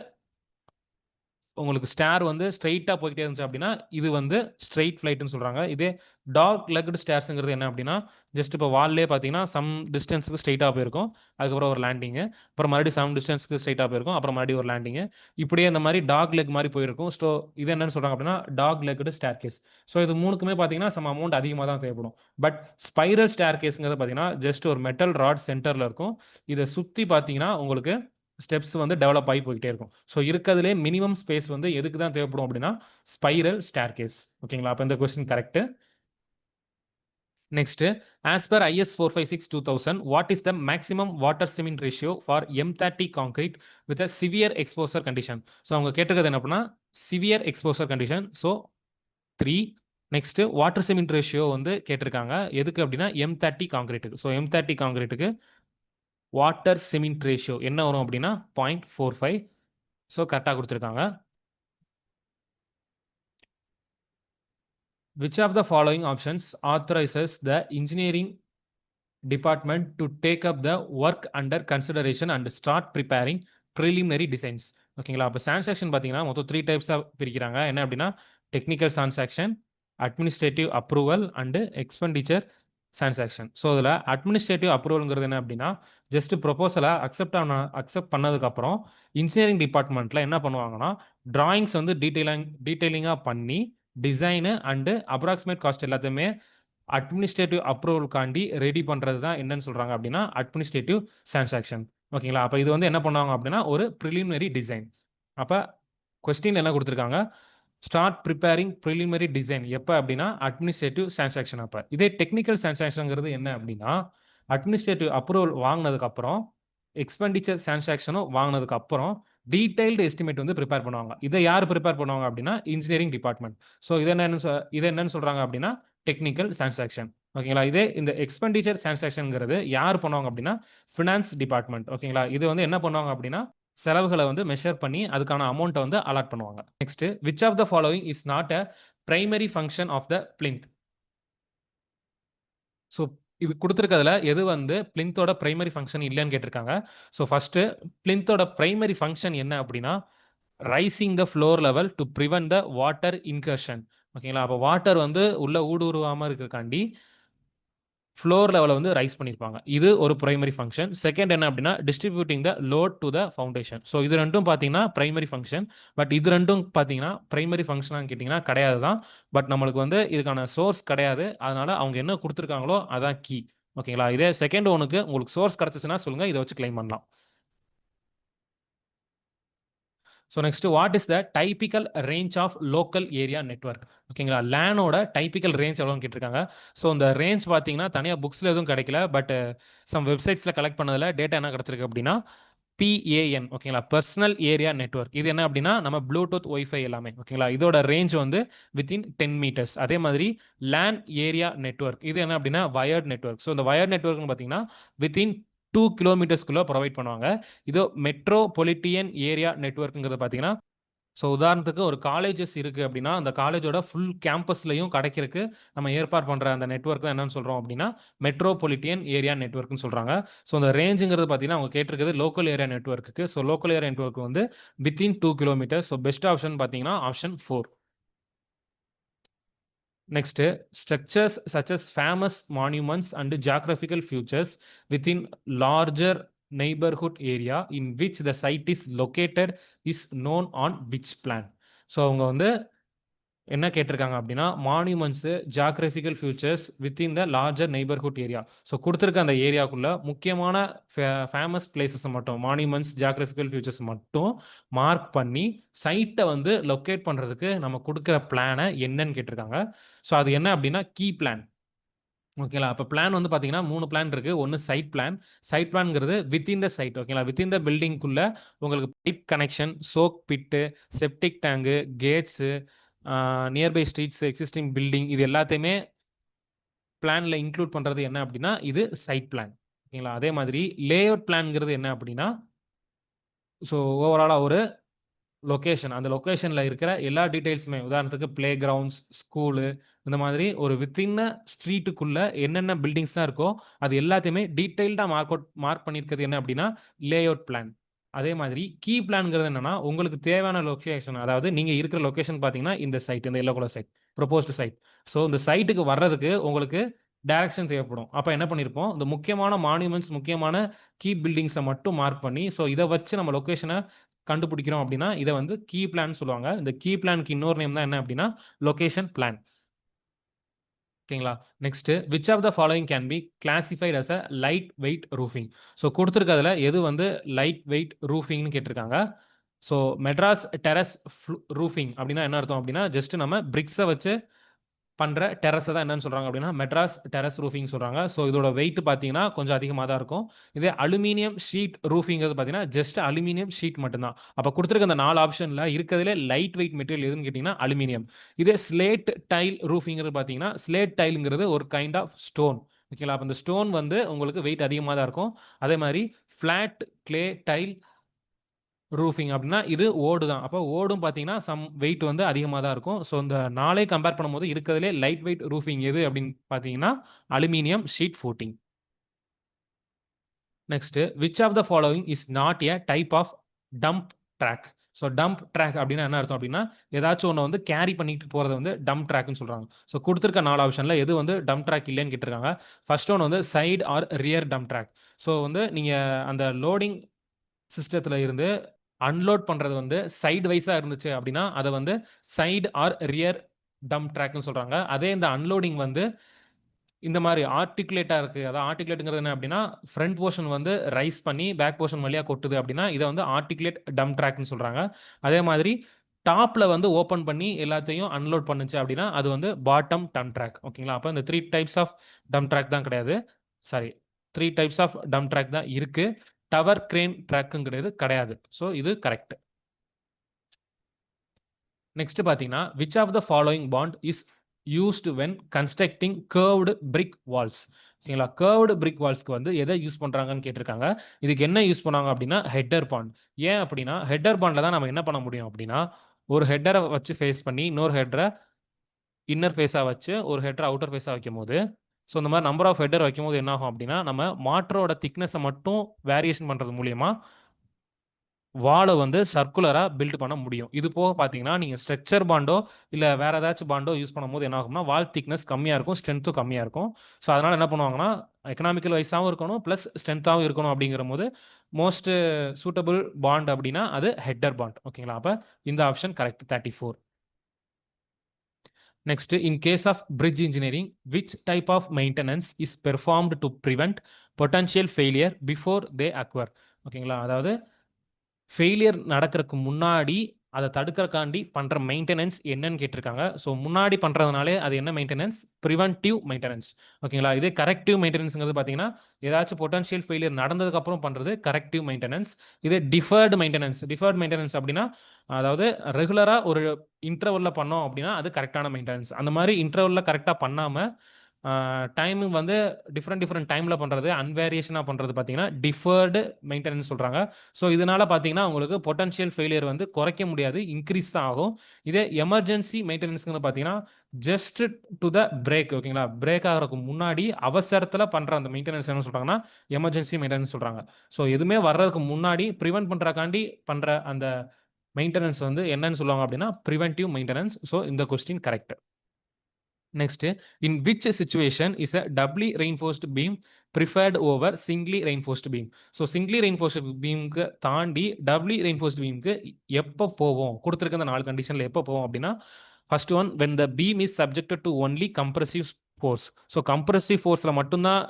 உங்களுக்கு ஸ்டார் வந்து ஸ்ட்ரெயிட்டாக போய்கிட்டே இருந்துச்சு அப்படின்னா இது வந்து ஸ்ட்ரெயிட் ஃப்ளைட்னு சொல்கிறாங்க. இதே டாக் லெக்டு ஸ்டேர்ஸுங்கிறது என்ன அப்படின்னா ஜஸ்ட் இப்போ வால்லே பார்த்தீங்கன்னா சம் டிஸ்டன்ஸுக்கு ஸ்ட்ரெயிட்டாக போயிருக்கும், அதுக்கப்புறம் ஒரு லேண்டிங்கு, அப்புறம் மறுபடியும் சம் டிஸ்டன்ஸுக்கு ஸ்ட்ரெயிட்டாக போயிருக்கும், அப்புறம் மறுபடியும் ஒரு லேண்டிங்கு, இப்படியே இந்த மாதிரி டாக் லெக் மாதிரி போயிருக்கும். ஸோ இது என்னன்னு சொல்கிறாங்க அப்படின்னா dog legged staircase. So இது மூணுக்குமே பார்த்தீங்கன்னா சம் அமௌண்ட் அதிகமாக தான் தேவைப்படும். பட் ஸ்பைரல் ஸ்டேர் கேஸுங்கிறது பார்த்தீங்கன்னா ஜஸ்ட் ஒரு மெட்டல் ராட் சென்டரில் இருக்கும். இதை சுற்றி பார்த்தீங்கன்னா உங்களுக்கு ஸ்டெப்ஸ் வந்து டெவலப் ஆகி போயிட்டே இருக்கும். ஸோ இருக்கிறதுலே மினிமம் ஸ்பேஸ் வந்து எதுக்கு தான் தேவைப்படும் அப்படின்னா ஸ்பைரல் ஸ்டேர் கேஸ். ஓகேங்களா? அப்போ இந்த question correct. Next as per IS 456/2000 what is the maximum water cement ratio for M30 concrete with a severe exposure condition. So அவங்க கேட்டிருக்கிறது என்ன அப்படின்னா severe exposure condition. So 3. Next water cement ratio வந்து கேட்டிருக்காங்க எதுக்கு அப்படின்னா M30 கான்கிரீட்டுக்கு. ஸோ M30 கான்கிரீட்டுக்கு வாட்டர் சிமெண்ட் ரேஷியோ என்ன வரும் அப்படின்னா 0.45. ஸோ கரெக்டாக கொடுத்துருக்காங்க. Which of the following options authorizes the engineering department to take up the work under consideration and start preparing preliminary designs? ஓகேங்களா? அப்போ சான்சாக்ஷன் பார்த்தீங்கன்னா மொத்தம் 3 டைப்ஸாக பிரிக்கிறாங்க. என்ன அப்படின்னா technical sanction, administrative approval and expenditure sanction. So இதில் அட்மினிஸ்ட்ரேட்டிவ் அப்ரூவல்ங்கிறது என்ன அப்படின்னா ஜஸ்ட் ப்ரொபோசலை அக்செப்ட் பண்ணதுக்கப்புறம் இன்ஜினியரிங் டிபார்ட்மெண்ட்டில் என்ன பண்ணுவாங்கன்னா டிராயிங்ஸ் வந்து டீட்டெயிலிங்காக பண்ணி டிசைனு அண்டு அப்ராக்சிமேட் காஸ்ட் எல்லாத்தையுமே அட்மினிஸ்ட்ரேட்டிவ் அப்ரூவலுக்காண்டி ரெடி பண்ணுறது தான் என்னன்னு சொல்கிறாங்க அப்படின்னா அட்மினிஸ்ட்ரேட்டிவ் சான்சாக்ஷன். ஓகேங்களா? அப்போ இது வந்து என்ன பண்ணுவாங்க அப்படின்னா ஒரு ப்ரிலிமினரி டிசைன். அப்போ கொஸ்டின் என்ன கொடுத்துருக்காங்க ஸ்டார்ட் ப்ரிப்பேரிங் ப்ரிலிமினரி டிசைன் எப்போ அப்படின்னா அட்மினிஸ்ட்ரேட்டிவ் சான்சாக்ஷன். அப்போ இதே டெக்னிக்கல் சான்சாக்ஷனுங்கிறது என்ன அப்படின்னா அட்மினிஸ்ட்ரேட்டிவ் அப்ரூவல் வாங்கினதுக்கப்புறம் எக்ஸ்பெண்டிச்சர் சான்சாக்ஷனும் வாங்கினதுக்கப்புறம் டீடைல்டு எஸ்டிமேட் வந்து ப்ரிப்பேர் பண்ணுவாங்க. இதை யார் ப்ரிப்பேர் பண்ணுவாங்க அப்படின்னா இன்ஜினியரிங் டிபார்ட்மெண்ட். ஸோ இதை என்னன்னு சொல்கிறாங்க அப்படின்னா டெக்னிக்கல் சான்சாக்ஷன். ஓகேங்களா? இதே இந்த எக்ஸ்பெண்டிச்சர் சான்சாக்ஷனுங்கிறது யார் பண்ணுவாங்க அப்படின்னா ஃபினான்ஸ் டிபார்ட்மெண்ட். ஓகேங்களா? இது வந்து என்ன பண்ணுவாங்க அப்படின்னா செலவுகளை வந்து மெஷர் பண்ணி அதுக்கான அமௌண்ட்டை வந்து அலாட் பண்ணுவாங்க. Next which of the following is not a primary function of the plinth. So இது கொடுத்துருக்கிறதுல எது வந்து பிளிந்தோட பிரைமரி ஃபங்க்ஷன் இல்லைன்னு கேட்டிருக்காங்க. ஸோ ஃபர்ஸ்ட் பிளிந்தோட பிரைமரி ஃபங்க்ஷன் என்ன அப்படின்னா raising the floor level to prevent the water incursion. ஓகேங்களா? அப்போ வாட்டர் வந்து உள்ள ஊடுருவாமல் இருக்கிறக்காண்டி ஃப்ளோர் லெவலை வந்து ரைஸ் பண்ணியிருப்பாங்க. இது ஒரு பிரைமரி ஃபங்க்ஷன். செகண்ட் என்ன அப்படின்னா distributing the load to the foundation. So இது ரெண்டும் பார்த்தீங்கன்னா பிரைமரி ஃபங்க்ஷன். பட் இது ரெண்டும் பார்த்தீங்கன்னா பிரைமரி ஃபங்க்ஷனான்னு கேட்டிங்கன்னா கிடையாது தான். பட் நம்மளுக்கு வந்து இதுக்கான சோர்ஸ் கிடையாது. அதனால அவங்க என்ன கொடுத்துருக்காங்களோ அதான் கீ. ஓகேங்களா? இதே செகண்ட் ஒனுக்கு உங்களுக்கு சோர்ஸ் கிடச்சிச்சுன்னா சொல்லுங்கள், இதை வச்சு கிளைம் பண்ணலாம். So next what is the typical range of local area network. ஓகேங்களா? லேனோட டைபிக்கல் ரேஞ்ச் எவ்வளோன்னு கேட்டிருக்காங்க. ஸோ இந்த ரேஞ்ச் பார்த்தீங்கன்னா தனியாக புக்ஸில் எதுவும் கிடைக்கல. பட் சம் வெப்சைட்ஸில் கலெக்ட் பண்ணதில் டேட்டா என்ன கிடச்சிருக்கு அப்படின்னா PAN. ஓகேங்களா? Personal area network. இது என்ன அப்படின்னா நம்ம ப்ளூடூத் ஒய்ஃபை எல்லாமே. ஓகேங்களா? இதோட ரேஞ்ச் வந்து வித்தின் 10 மீட்டர்ஸ். அதே மாதிரி லேன் ஏரியா நெட்வொர்க் இது என்ன அப்படின்னா வயர்ட் நெட்வொர்க். ஸோ இந்த வயர்ட் நெட்வொர்க்னு பார்த்தீங்கன்னா வித்தின் 2 கிலோமீட்டர்ஸ்குள்ளே ப்ரொவைட் பண்ணுவாங்க. இதோ மெட்ரோபொலிட்டியன் ஏரியா நெட்வொர்க்குங்கிறது பார்த்தீங்கன்னா ஸோ உதாரணத்துக்கு ஒரு காலேஜஸ் இருக்கு அப்படின்னா, அந்த காலேஜோட ஃபுல் கேம்பஸ்லயும் கிடைக்கிறதுக்கு நம்ம ஏற்பாடு பண்ற அந்த நெட்வொர்க் தான் என்னன்னு சொல்றோம் அப்படின்னா, மெட்ரோபாலிட்டியன் ஏரியா நெட்வொர்க்ன்னு சொல்றாங்க. ஸோ இந்த ரேஞ்சுங்கிறது பார்த்தீங்கன்னா, அவங்க கேட்டிருக்கிறது லோக்கல் ஏரியா நெட்வொர்க்குக்கு. ஸோ லோக்கல் ஏரியா நெட்வொர்க் வந்து within 2 kilometres. So best option பார்த்தீங்கன்னா, option 4. Next, structures such as famous monuments and geographical features within larger neighborhood area in which the site is located is known on which plan. ஸோ அவங்க வந்து என்ன கேட்டிருக்காங்க அப்படின்னா, monuments, geographical features within the larger neighbourhood area. So குடுத்திருக்க அந்த ஏரியாக்குள்ள முக்கியமான ஃபேமஸ் பிளேஸஸ மட்டும், மான்யூமெண்ட்ஸ், ஜியோகிராஃபிக்கல் ஃபியூச்சர்ஸ் மட்டும் மார்க் பண்ணி, சைட்ட வந்து லொக்கேட் பண்றதுக்கு நம்ம குடுக்கிற பிளான என்னன்னு கேட்டிருக்காங்க. ஸோ அது என்ன அப்படின்னா, கீ பிளான். ஓகேங்களா? அப்ப பிளான் வந்து பார்த்தீங்கன்னா 3 பிளான் இருக்கு. ஒண்ணு சைட் பிளான். சைட் பிளான்ங்கிறது வித்தின் த சைட். ஓகேங்களா? வித்தின் த பில்டிங்குள்ள உங்களுக்கு pipe connection, soak pit, septic tank, gates, nearby streets, existing building இது எல்லாத்தையுமே பிளான்ல இன்க்ளூட் பண்றது என்ன அப்படின்னா, இது சைட் பிளான். ஓகேங்களா? அதே மாதிரி லேஅவுட் பிளான்ங்கிறது என்ன அப்படின்னா, ஸோ ஓவராலா ஒரு லொகேஷன். அந்த லொகேஷன்ல இருக்கிற எல்லா டீட்டெயில்ஸுமே உதாரணத்துக்கு பிளே கிரவுண்ட்ஸ், ஸ்கூலு இந்த மாதிரி ஒரு வித்தின் அ ஸ்ட்ரீட்டுக்குள்ள என்னென்ன பில்டிங்ஸ்லாம் இருக்கோ, அது எல்லாத்தையுமே டீட்டெயில்டா மார்க் பண்ணியிருக்கிறது என்ன அப்படின்னா, லேஅவுட் பிளான். அதே மாதிரி கீ பிளான்ங்கிறது என்னன்னா, உங்களுக்கு தேவையான லொகேஷன் அதாவது நீங்க இருக்கிற லொகேஷன் பார்த்தீங்கன்னா, இந்த சைட் இந்த yellow colour site. Proposed site. So இந்த சைட்டுக்கு வர்றதுக்கு உங்களுக்கு டைரக்ஷன் தேவைப்படும். அப்ப என்ன பண்ணியிருப்போம், இந்த முக்கியமான மான்யூமெண்ட்ஸ், முக்கியமான கீ பில்டிங்ஸ மட்டும் மார்க் பண்ணி, ஸோ இத வச்சு நம்ம லொகேஷன கண்டுபிடிக்கிறோம் அப்படின்னா, இத வந்து கீ பிளான் சொல்லுவாங்க. இந்த கீ பிளான்க்கு இன்னொரு நேம் தான் என்ன அப்படின்னா, லொகேஷன் பிளான். ஓகேங்களா? Next which of the following can be classified as a light weight roofing. So குடுத்திருக்கிறதுல எது வந்து லைட் வெயிட் ரூஃபிங்ன்னு கேட்டிருக்காங்க. ஸோ மெட்ராஸ் டெரஸ் ரூஃபிங் அப்படின்னா என்ன அர்த்தம் அப்படின்னா, ஜஸ்ட் நம்ம பிரிக்ஸ வச்சு பண்ற டெர்ரஸ தான் என்னன்னு சொல்றாங்க அப்படின்னா, மெட்ராஸ் டெரஸ் ரூஃபிங் சொல்றாங்க. ஸோ இதோட வெயிட் பார்த்தீங்கன்னா, கொஞ்சம் அதிகமா தான் இருக்கும். இதே அலுமினியம் ஷீட் ரூஃபிங்கிறது பார்த்தீங்கன்னா, ஜஸ்ட் அலுமினியம் ஷீட் மட்டும் தான். அப்ப குடுத்திருக்க அந்த 4 ஆப்ஷன்ல இருக்கிறதிலே லைட் வெயிட் மெட்டீரியல் எதுன்னு கேட்டீங்கன்னா, அலுமினியம். இதே ஸ்லேட் டைல் ரூஃபிங்கிறது பார்த்தீங்கன்னா, ஸ்லேட் டைல்ங்கிறது ஒரு கைண்ட் ஆஃப் ஸ்டோன். ஓகேங்களா? அப்ப இந்த ஸ்டோன் வந்து உங்களுக்கு வெயிட் அதிகமா தான் இருக்கும். அதே மாரி ஃபிளாட் கிளே டைல் ரூஃபிங் அப்படின்னா, இது ஓடு தான். அப்ப ஓடும் பார்த்தீங்கன்னா, வெயிட் வந்து அதிகமா தான் இருக்கும். ஸோ இந்த 4யும் கம்பேர் பண்ணும்போது இருக்கிறதிலே லைட் வெயிட் ரூஃபிங் எது அப்படின்னு பார்த்தீங்கன்னா, aluminium sheet footing. Next which of the following is not a type of dump truck. So dump truck அப்படின்னா என்ன அர்த்தம் அப்படின்னா, ஏதாச்சும் ஒண்ண வந்து கேரி பண்ணிட்டு போறத வந்து டம்ப் ட்ராக்ன்னு சொல்றாங்க. ஸோ குடுத்திருக்க 4 ஆப்ஷன்ல எது வந்து டம்ப் ட்ராக் இல்லன்னு கேட்டிருக்காங்க. ஃபர்ஸ்ட் ஒன் வந்து side or rear dump truck. So வந்து நீங்க அந்த லோடிங் சிஸ்டத்துல இருந்து அன்லோட் பண்றது வந்து சைடு வைஸா இருந்துச்சு அப்படின்னா, அத வந்து சைடு ஆர் ரியர் டம்ப் ட்ராக்ன்னு சொல்றாங்க. அதே இந்த அன்லோடிங் வந்து இந்த மாரி ஆர்டிகுலேட்டா இருக்கு. அதான் ஆர்டிகுலேட்ங்கிறது என்ன அப்படின்னா, ஃப்ரண்ட் போர்ஷன் வந்து ரைஸ் பண்ணி பேக் போர்ஷன் வழியா கொட்டுது அப்படின்னா, இத வந்து ஆர்டிகுலேட் டம்ப் ட்ராக்ன்னு சொல்றாங்க. அதே மாதிரி டாப்ல வந்து ஓப்பன் பண்ணி எல்லாத்தையும் அன்லோட் பண்ணுச்சு அப்படின்னா, அது வந்து பாட்டம் டம்ப் ட்ராக். ஓகேங்களா? அப்ப இந்த 3 டைப்ஸ் ஆஃப் டம்ப் ட்ராக் தான் கிடையாது. Sorry 3 types of dump truck தான் இருக்கு. டவர் கிரேன் ட்ராக்குங்கிறது கிடையாது. ஸோ இது கரெக்ட். நெக்ஸ்ட் பார்த்தீங்கன்னா, which of the following bond is used when constructing curved brick walls. ஓகேங்களா? கர்வ்டு பிரிக் வால்ஸ்க்கு வந்து எதை யூஸ் பண்றாங்கன்னு கேட்டிருக்காங்க. இதுக்கு என்ன யூஸ் பண்ணாங்க அப்படின்னா, ஹெட்டர் பாண்ட். ஏன் அப்படின்னா, ஹெட்டர் பாண்ட்ல தான் நம்ம என்ன பண்ண முடியும் அப்படின்னா, ஒரு ஹெட்டர வச்சு ஃபேஸ் பண்ணி, இன்னொரு ஹெட்டர இன்னர் ஃபேஸா வச்சு, ஒரு ஹெட்டர அவுட்டர் ஃபேஸா வைக்கும்போது, ஸோ இந்த மாரி நம்பர் ஆஃப் ஹெட்டர் வைக்கும்போது என்ன ஆகும் அப்படின்னா, நம்ம மாட்டரோட திக்னஸ மட்டும் வேரியேஷன் பண்றது மூலியமா வால வந்து சர்க்குலரா பில்ட் பண்ண முடியும். இது போக பார்த்தீங்கன்னா, நீங்க ஸ்ட்ரக்சர் பாண்டோ, இல்ல வேற ஏதாச்சும் பாண்டோ யூஸ் பண்ணும்போது என்ன ஆகும்னா, வால் திக்னெஸ் கம்மியா இருக்கும். ஸ்ட்ரென்த்தும் கம்மியா இருக்கும். ஸோ, அதனால என்ன பண்ணுவாங்கன்னா, எக்கனாமிக்கல் வைஸாவும் இருக்கணும். பிளஸ் ஸ்ட்ரென்த்தாவும் இருக்கணும் அப்படிங்கிறபோது, மோஸ்ட் சூட்டபிள் பாண்ட் அப்படின்னா, அது ஹெட்டர் பாண்ட். ஓகேங்களா? அப்ப இந்த option correct 34. Next, in case of bridge engineering, which type of maintenance is performed to prevent potential failure before they occur? ஓகேங்களா? அதாவது ஃபெயிலியர் நடக்கறக்கு முன்னாடி, அத தடுக்கறக்காண்டி பண்ற மெயின்டனன்ஸ் என்னன்னு கேட்டிருக்காங்க. ஸோ முன்னாடி பண்றதுனாலே அது என்ன மெயின்டனன்ஸ்? Preventive maintenance. ஓகேங்களா? இதே கரெக்டிவ் மெயின்டனன்ஸ்ங்கிறது பார்த்தீங்கன்னா, ஏதாச்சும் பொட்டன்ஷியல் ஃபெயிலியர் நடந்ததுக்கு அப்புறம் பண்றது கரெக்டிவ் மெயின்டனன்ஸ். இதே டிஃபர்டு மெயின்டனன்ஸ். டிஃபர்டு மெயின்டனன்ஸ் அப்படின்னா, அதாவது ரெகுலரா ஒரு இன்டர்வல்ல பண்ணோம் அப்படின்னா, அது கரெக்ட்டான மெயின்டனன்ஸ். அந்த மாரி இன்டர்வல்ல கரெக்ட்டா பண்ணாம, டைமிங் வந்து டிஃப்ரெண்ட் டைமில் பண்ணுறது, அன்வேரியேஷனாக பண்ணுறது பார்த்தீங்கன்னா டிஃபர்டு மெயின்டெனன்ஸ் சொல்கிறாங்க. ஸோ இதனால் பார்த்தீங்கன்னா உங்களுக்கு பொட்டன்ஷியல் ஃபெயிலியர் வந்து குறைக்க முடியாது, இன்க்ரீஸ் தான் ஆகும். இதே எமர்ஜென்சி மெயின்டெனன்ஸ்ங்கிறது பார்த்தீங்கன்னா ஜஸ்ட் டு த பிரேக், ஓகேங்களா, பிரேக் ஆகிறதுக்கு முன்னாடி அவசரத்தில் பண்ணுற அந்த மெயின்டெனன்ஸ் என்ன சொல்கிறாங்கன்னா எமர்ஜென்சி மெயின்டெனன்ஸ் சொல்கிறாங்க. ஸோ எதுவுமே வர்றதுக்கு முன்னாடி ப்ரிவென்ட் பண்ணுறக்காண்டி பண்ணுற அந்த மெயின்டெனன்ஸ் வந்து என்னன்னு சொல்லுவாங்க அப்படின்னா ப்ரிவென்டிவ் மெயின்டெனன்ஸ். ஸோ இந்த question correct. Next, in which situation is a doubly reinforced beam preferred over singly reinforced beam? So singly reinforced beam க்கு தாண்டி doubly reinforced beam க்கு எப்போ போவோம், கொடுத்திருக்க அந்த 4 கண்டிஷன்ல எப்போ போவோம் அப்படின்னா, first one, when the beam is subjected to only compressive force. So compressive forceல மட்டும்தான்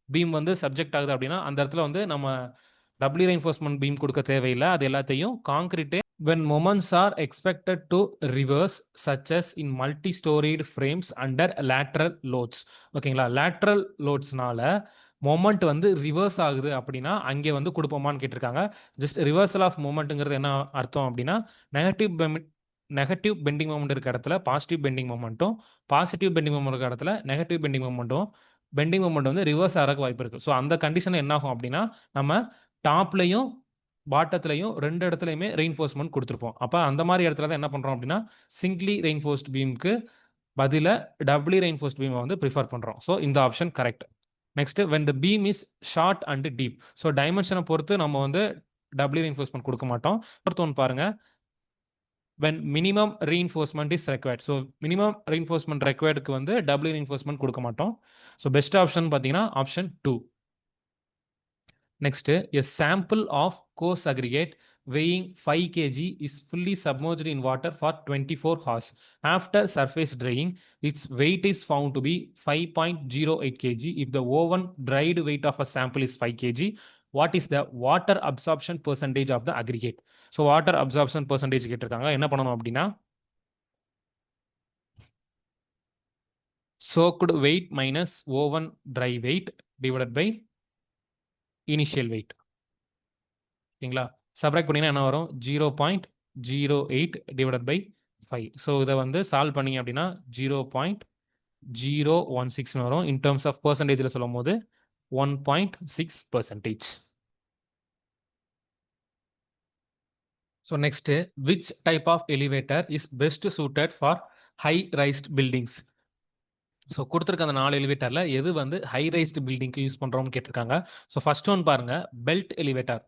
பீம் வந்து சப்ஜெக்ட் ஆகுது அப்படின்னா அந்த இடத்துல வந்து நம்ம டபுள்யூ ரெயின்ஃபோர்ஸ்மெண்ட் பீம் கொடுக்க தேவையில்லை. அது எல்லாத்தையும் காங்கிரீட்டே when moments are expected to reverse such as in multi-storied frames under lateral loads. ஓகேங்களா, lateral loadsனால மொமெண்ட் வந்து ரிவர்ஸ் ஆகுது அப்படின்னா அங்கே வந்து கொடுப்போமான்னு கேட்டிருக்காங்க. ஜஸ்ட் ரிவர்சல் ஆஃப் மொமெண்ட்டுங்கிறது என்ன அர்த்தம் அப்படின்னா நெகட்டிவ் பெண்டிங் மொமெண்ட் இருக்க இடத்துல பாசிட்டிவ் பெண்டிங் மொமெண்ட்டும், பாசிட்டிவ் பெண்டிங் மொமெண்ட் இருக்க இடத்துல நெகட்டிவ் பெண்டிங் மொமெண்ட்டும், பெண்டிங் மொமெண்ட் வந்து ரிவர்ஸ் ஆகிறதுக்கு வாய்ப்பு இருக்குது. ஸோ அந்த கண்டிஷனில் என்ன ஆகும் அப்படின்னா நம்ம டாப்லையும் பாட்டத்துலையும் 2 இடத்துலையுமே ரெயின்ஃபோர்ஸ்மெண்ட் கொடுத்துருப்போம். அப்போ அந்த மாதிரி இடத்துல தான் என்ன பண்ணுறோம் அப்படின்னா சிங்கிளி ரெயின்ஃபோர்ஸ்ட் பீமுக்கு பதிலாக டபுள்யூ ரெயின்ஃபோர்ஸ்ட் பீமை வந்து ப்ரிஃபர் பண்ணுறோம். ஸோ இந்த option correct. Next, when the beam is short and deep. ஸோ டைமென்ஷனை பொறுத்து நம்ம வந்து டபுள்யூ ரெயின்ஃபோர்ஸ்மெண்ட் கொடுக்க மாட்டோம். அடுத்து ஒன்று பாருங்க, when minimum reinforcement is required. So minimum reinforcement requiredக்கு வந்து டபுள்யூ reinforcement கொடுக்க மாட்டோம். ஸோ பெஸ்ட் ஆப்ஷன் பார்த்தீங்கன்னா option 2. Next, a sample of coarse aggregate weighing 5 kg is fully submerged in water for 24 hours. After surface drying, its weight is found to be 5.08 kg. If the oven dried weight of a sample is 5 kg, what is the water absorption percentage of the aggregate? So water absorption percentage கேட்டிருக்காங்க. என்ன பண்ணணும் அப்படின்னா soaked weight minus oven dry weight divided by initial weight. ஓகேங்களா, சப்ராக்ட் பண்ணிங்கன்னா என்ன வரும், 0.08 டிவைடட் பை 5. ஸோ இதை வந்து சால்வ் பண்ணிங்க அப்படின்னா 0.016 வரும். இன் டேர்ம்ஸ் ஆஃப் பர்சன்டேஜில் சொல்லும் போது 1.6%. So next, which type of elevator is best suited for high rised buildings? So கொடுத்துருக்க அந்த 4 எலிவேட்டரில் எது வந்து ஹை ரைஸ்ட் பில்டிங்க்கு யூஸ் பண்ணுறோம்னு கேட்டிருக்காங்க. ஸோ ஃபர்ஸ்ட் ஒன் பாருங்க, பெல்ட் எலிவேட்டர்.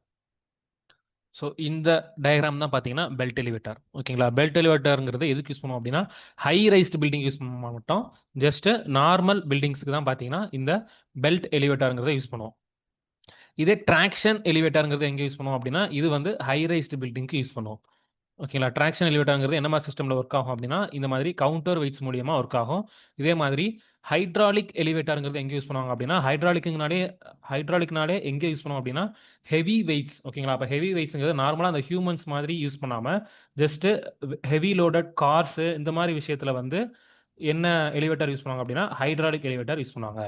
ஸோ இந்த டயக்ராம் தான் பார்த்தீங்கன்னா பெல்ட் எலிவேட்டர். ஓகேங்களா, பெல்ட் எலிவேட்டருங்கிறது எதுக்கு யூஸ் பண்ணுவோம் அப்படின்னா ஹை ரைஸ்டு பில்டிங் யூஸ் பண்ண மாட்டோம். ஜஸ்ட் நார்மல் பில்டிங்ஸ்க்கு தான் பார்த்தீங்கன்னா இந்த பெல்ட் எலிவேட்டருங்கிறத யூஸ் பண்ணுவோம். இதே ட்ராக்ஷன் எலிவேட்டருங்கிறது எங்கே யூஸ் பண்ணுவோம் அப்படின்னா இது வந்து ஹை ரைஸ்டு பில்டிங்க்கு யூஸ் பண்ணுவோம். ஓகேங்களா, ட்ராக்ஷன் எலிவேட்டருங்கிறது என்ன மாதிரி சிஸ்டமில் ஒர்க் ஆகும் அப்படின்னா இந்த மாதிரி கவுண்டர் வெயிட்ஸ் மூலியமாக ஒர்க் ஆகும். இதே மாதிரி ஹைட்ராலிக் எலிவேட்டருங்கிறது எங்கே யூஸ் பண்ணுவாங்க அப்படின்னா ஹைட்ராலிக்னாலே எங்கே யூஸ் பண்ணுவோம் அப்படின்னா ஹெவி வெயிட்ஸ். ஓகேங்களா, அப்போ ஹெவி வெயிட்ஸுங்கிறது நார்மலாக அந்த ஹியூமன்ஸ் மாதிரி யூஸ் பண்ணாமல் ஜஸ்ட்டு ஹெவி லோடட் கார்ஸு இந்த மாதிரி விஷயத்தில் வந்து என்ன எலிவேட்டர் யூஸ் பண்ணுவாங்க அப்படின்னா ஹைட்ராலிக் எலிவேட்டர் யூஸ் பண்ணுவாங்க.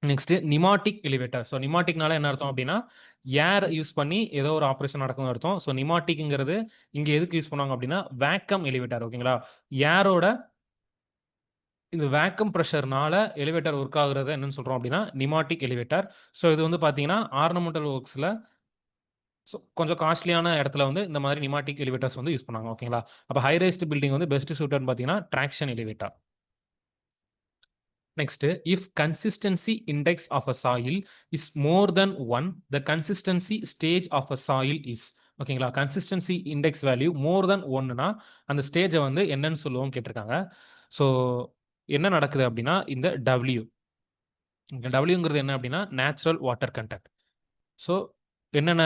Next, pneumatic elevator. ஸோ நிமாட்டிக்னால என்ன அர்த்தம் அப்படின்னா ஏர் யூஸ் பண்ணி ஏதோ ஒரு ஆப்ரேஷன் நடக்கும்னு அர்த்தம். ஸோ நிமாட்டிக்ங்கிறது இங்கே எதுக்கு யூஸ் பண்ணுவாங்க அப்படின்னா வேக்கம் எலிவேட்டர். ஓகேங்களா, ஏரோட இந்த வேக்கம் ப்ரெஷர்னால எலிவேட்டர் ஒர்க் ஆகுறது என்னன்னு சொல்கிறோம் அப்படின்னா நிமாட்டிக் எலிவேட்டர். ஸோ இது வந்து பார்த்தீங்கன்னா ஆர்னமெண்டல் ஒர்க்ஸில் கொஞ்சம் காஸ்ட்லியான இடத்துல வந்து இந்த மாதிரி நிமாட்டிக் எலிவேட்டர்ஸ் வந்து யூஸ் பண்ணாங்க. ஓகேங்களா, அப்போ ஹை ரைஸ்ட் பில்டிங் வந்து பெஸ்ட் சூட்டட்னு பார்த்தீங்கன்னா traction elevator. Next, if consistency index of a soil is more than 1, the consistency stage of a soil is. ஓகேங்களா, கன்சிஸ்டன்சி இண்டெக்ஸ் வேல்யூ மோர் தென் 1னா அந்த ஸ்டேஜை வந்து என்னன்னு சொல்லுவோம் கேட்டிருக்காங்க. ஸோ என்ன நடக்குது அப்படின்னா இந்த டபிள்யூங்கிறது என்ன அப்படின்னா நேச்சுரல் வாட்டர் கண்டென்ட். ஸோ என்னென்ன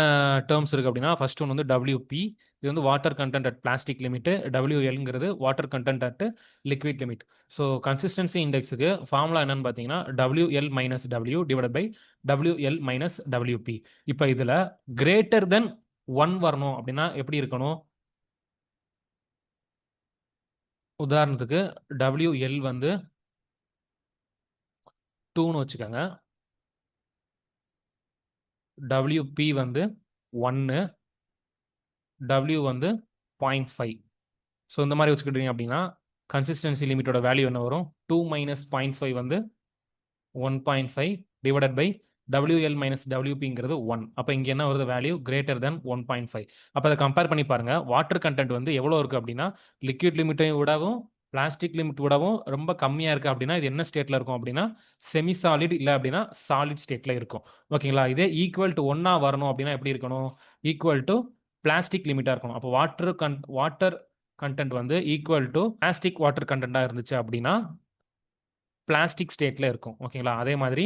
டேர்ம்ஸ் இருக்குது அப்படின்னா ஃபர்ஸ்ட் ஒன்று வந்து டபிள்யூபி, இது வந்து water content at plastic limit. டபிள்யூஎல்ங்கிறது water content at liquid limit. So consistency இண்டெக்ஸுக்கு ஃபார்முலா என்னன்னு பார்த்தீங்கன்னா WL minus W divide by WL minus WP. இப்போ இதில் கிரேட்டர் தென் 1 வரணும் அப்படின்னா எப்படி இருக்கணும், உதாரணத்துக்கு WL வந்து 2ன்னு வச்சுக்கோங்க, WP வந்து 1, W வந்து 0.5. ஸோ இந்த மாதிரி வச்சுக்கிட்டீங்க அப்படின்னா கன்சிஸ்டன்சி லிமிட்டோட வேல்யூ என்ன வரும், 2 மைனஸ் 0.5 வந்து 1.5 டிவைடட் பை WL மைனஸ் WPங்கிறது 1. அப்போ இங்கே என்ன வருது வேல்யூ கிரேட்டர் தென் 1.5. அப்போ அதை கம்பேர் பண்ணி பாருங்க. வாட்டர் கண்டென்ட் வந்து எவ்வளோ இருக்குது அப்படின்னா லிக்விட் லிமிட்டை விடவும் பிளாஸ்டிக் லிமிட் விடவும் ரொம்ப கம்மியாக இருக்குது அப்படின்னா இது என்ன ஸ்டேட்டில் இருக்கும் அப்படின்னா செமி சாலிட் இல்லை அப்படின்னா சாலிட் ஸ்டேட்டில் இருக்கும். ஓகேங்களா? இதே ஈக்குவல் டு 1 வரணும் அப்படின்னா எப்படி இருக்கணும்? ஈக்குவல் டு பிளாஸ்டிக் லிமிட்டாக இருக்கணும். அப்போ வாட்டர் கண்டென்ட் வந்து ஈக்குவல் டு பிளாஸ்டிக் வாட்டர் கண்டென்ட்டாக இருந்துச்சு அப்படின்னா பிளாஸ்டிக் ஸ்டேட்டில் இருக்கும். ஓகேங்களா? அதே மாதிரி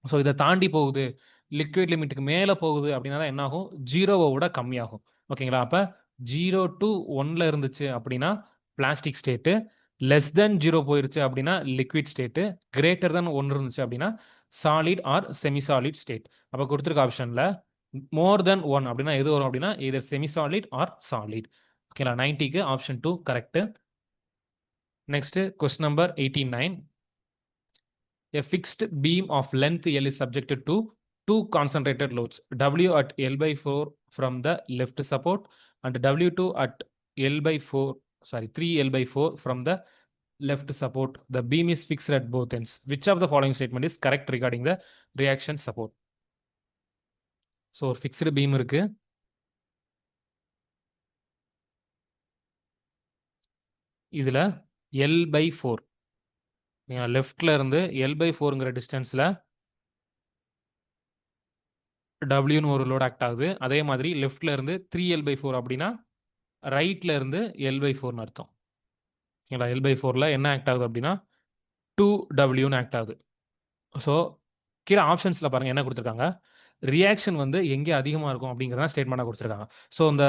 ஸோ இதை தாண்டி போகுது, லிக்விட் லிமிட்டுக்கு மேலே போகுது அப்படின்னா தான் என்ன ஆகும்? 0வை விட கம்மியாகும். ஓகேங்களா? அப்போ 0 to 1ல இருந்துச்சு அப்படின்னா பிளாஸ்டிக் ஸ்டேட்டு, லெஸ் தென் 0 போயிருச்சு அப்படின்னா லிக்விட் ஸ்டேட்டு, கிரேட்டர் தென் 1 இருந்துச்சு அப்படின்னா solid or semi solid state. அப்போ கொடுத்துருக்க ஆப்ஷனில் மோர் தென் 1 அப்படின்னா எது வரும் அப்படின்னா இதர் செமி சாலிட் ஆர் சாலிட். ஓகேங்களா? 90க்கு option 2 correct. Next question number 89. A fixed beam of length L is subjected to two concentrated loads, W at L by 4 from the left support and W2 at L by 4, 3L by 4 from the left support. The beam is fixed at both ends. Which of the following statement is correct regarding the reaction support? So, fixed beam இருக்கு. இதுல L by 4. லெஃப்ட்ல இருந்து L by 4ங்கிற டிஸ்டன்ஸ்ல டபிள்யூன்னு ஒரு லோட் ஆக்ட் ஆகுது. அதே மாதிரி லெஃப்ட்ல இருந்து 3L by 4 அப்படின்னா ரைட்ல இருந்து L by 4ன்னு அர்த்தம். ஓகேங்களா? L by 4ல என்ன ஆக்ட் ஆகுது அப்படின்னா 2Wன்னு ஆக்ட் ஆகுது. ஸோ கீழே ஆப்ஷன்ஸில் பாருங்கள் என்ன கொடுத்துருக்காங்க. ரியாக்ஷன் வந்து எங்கே அதிகமாக இருக்கும் அப்படிங்கிறத ஸ்டேட்மெண்ட்டாக கொடுத்துருக்காங்க. ஸோ இந்த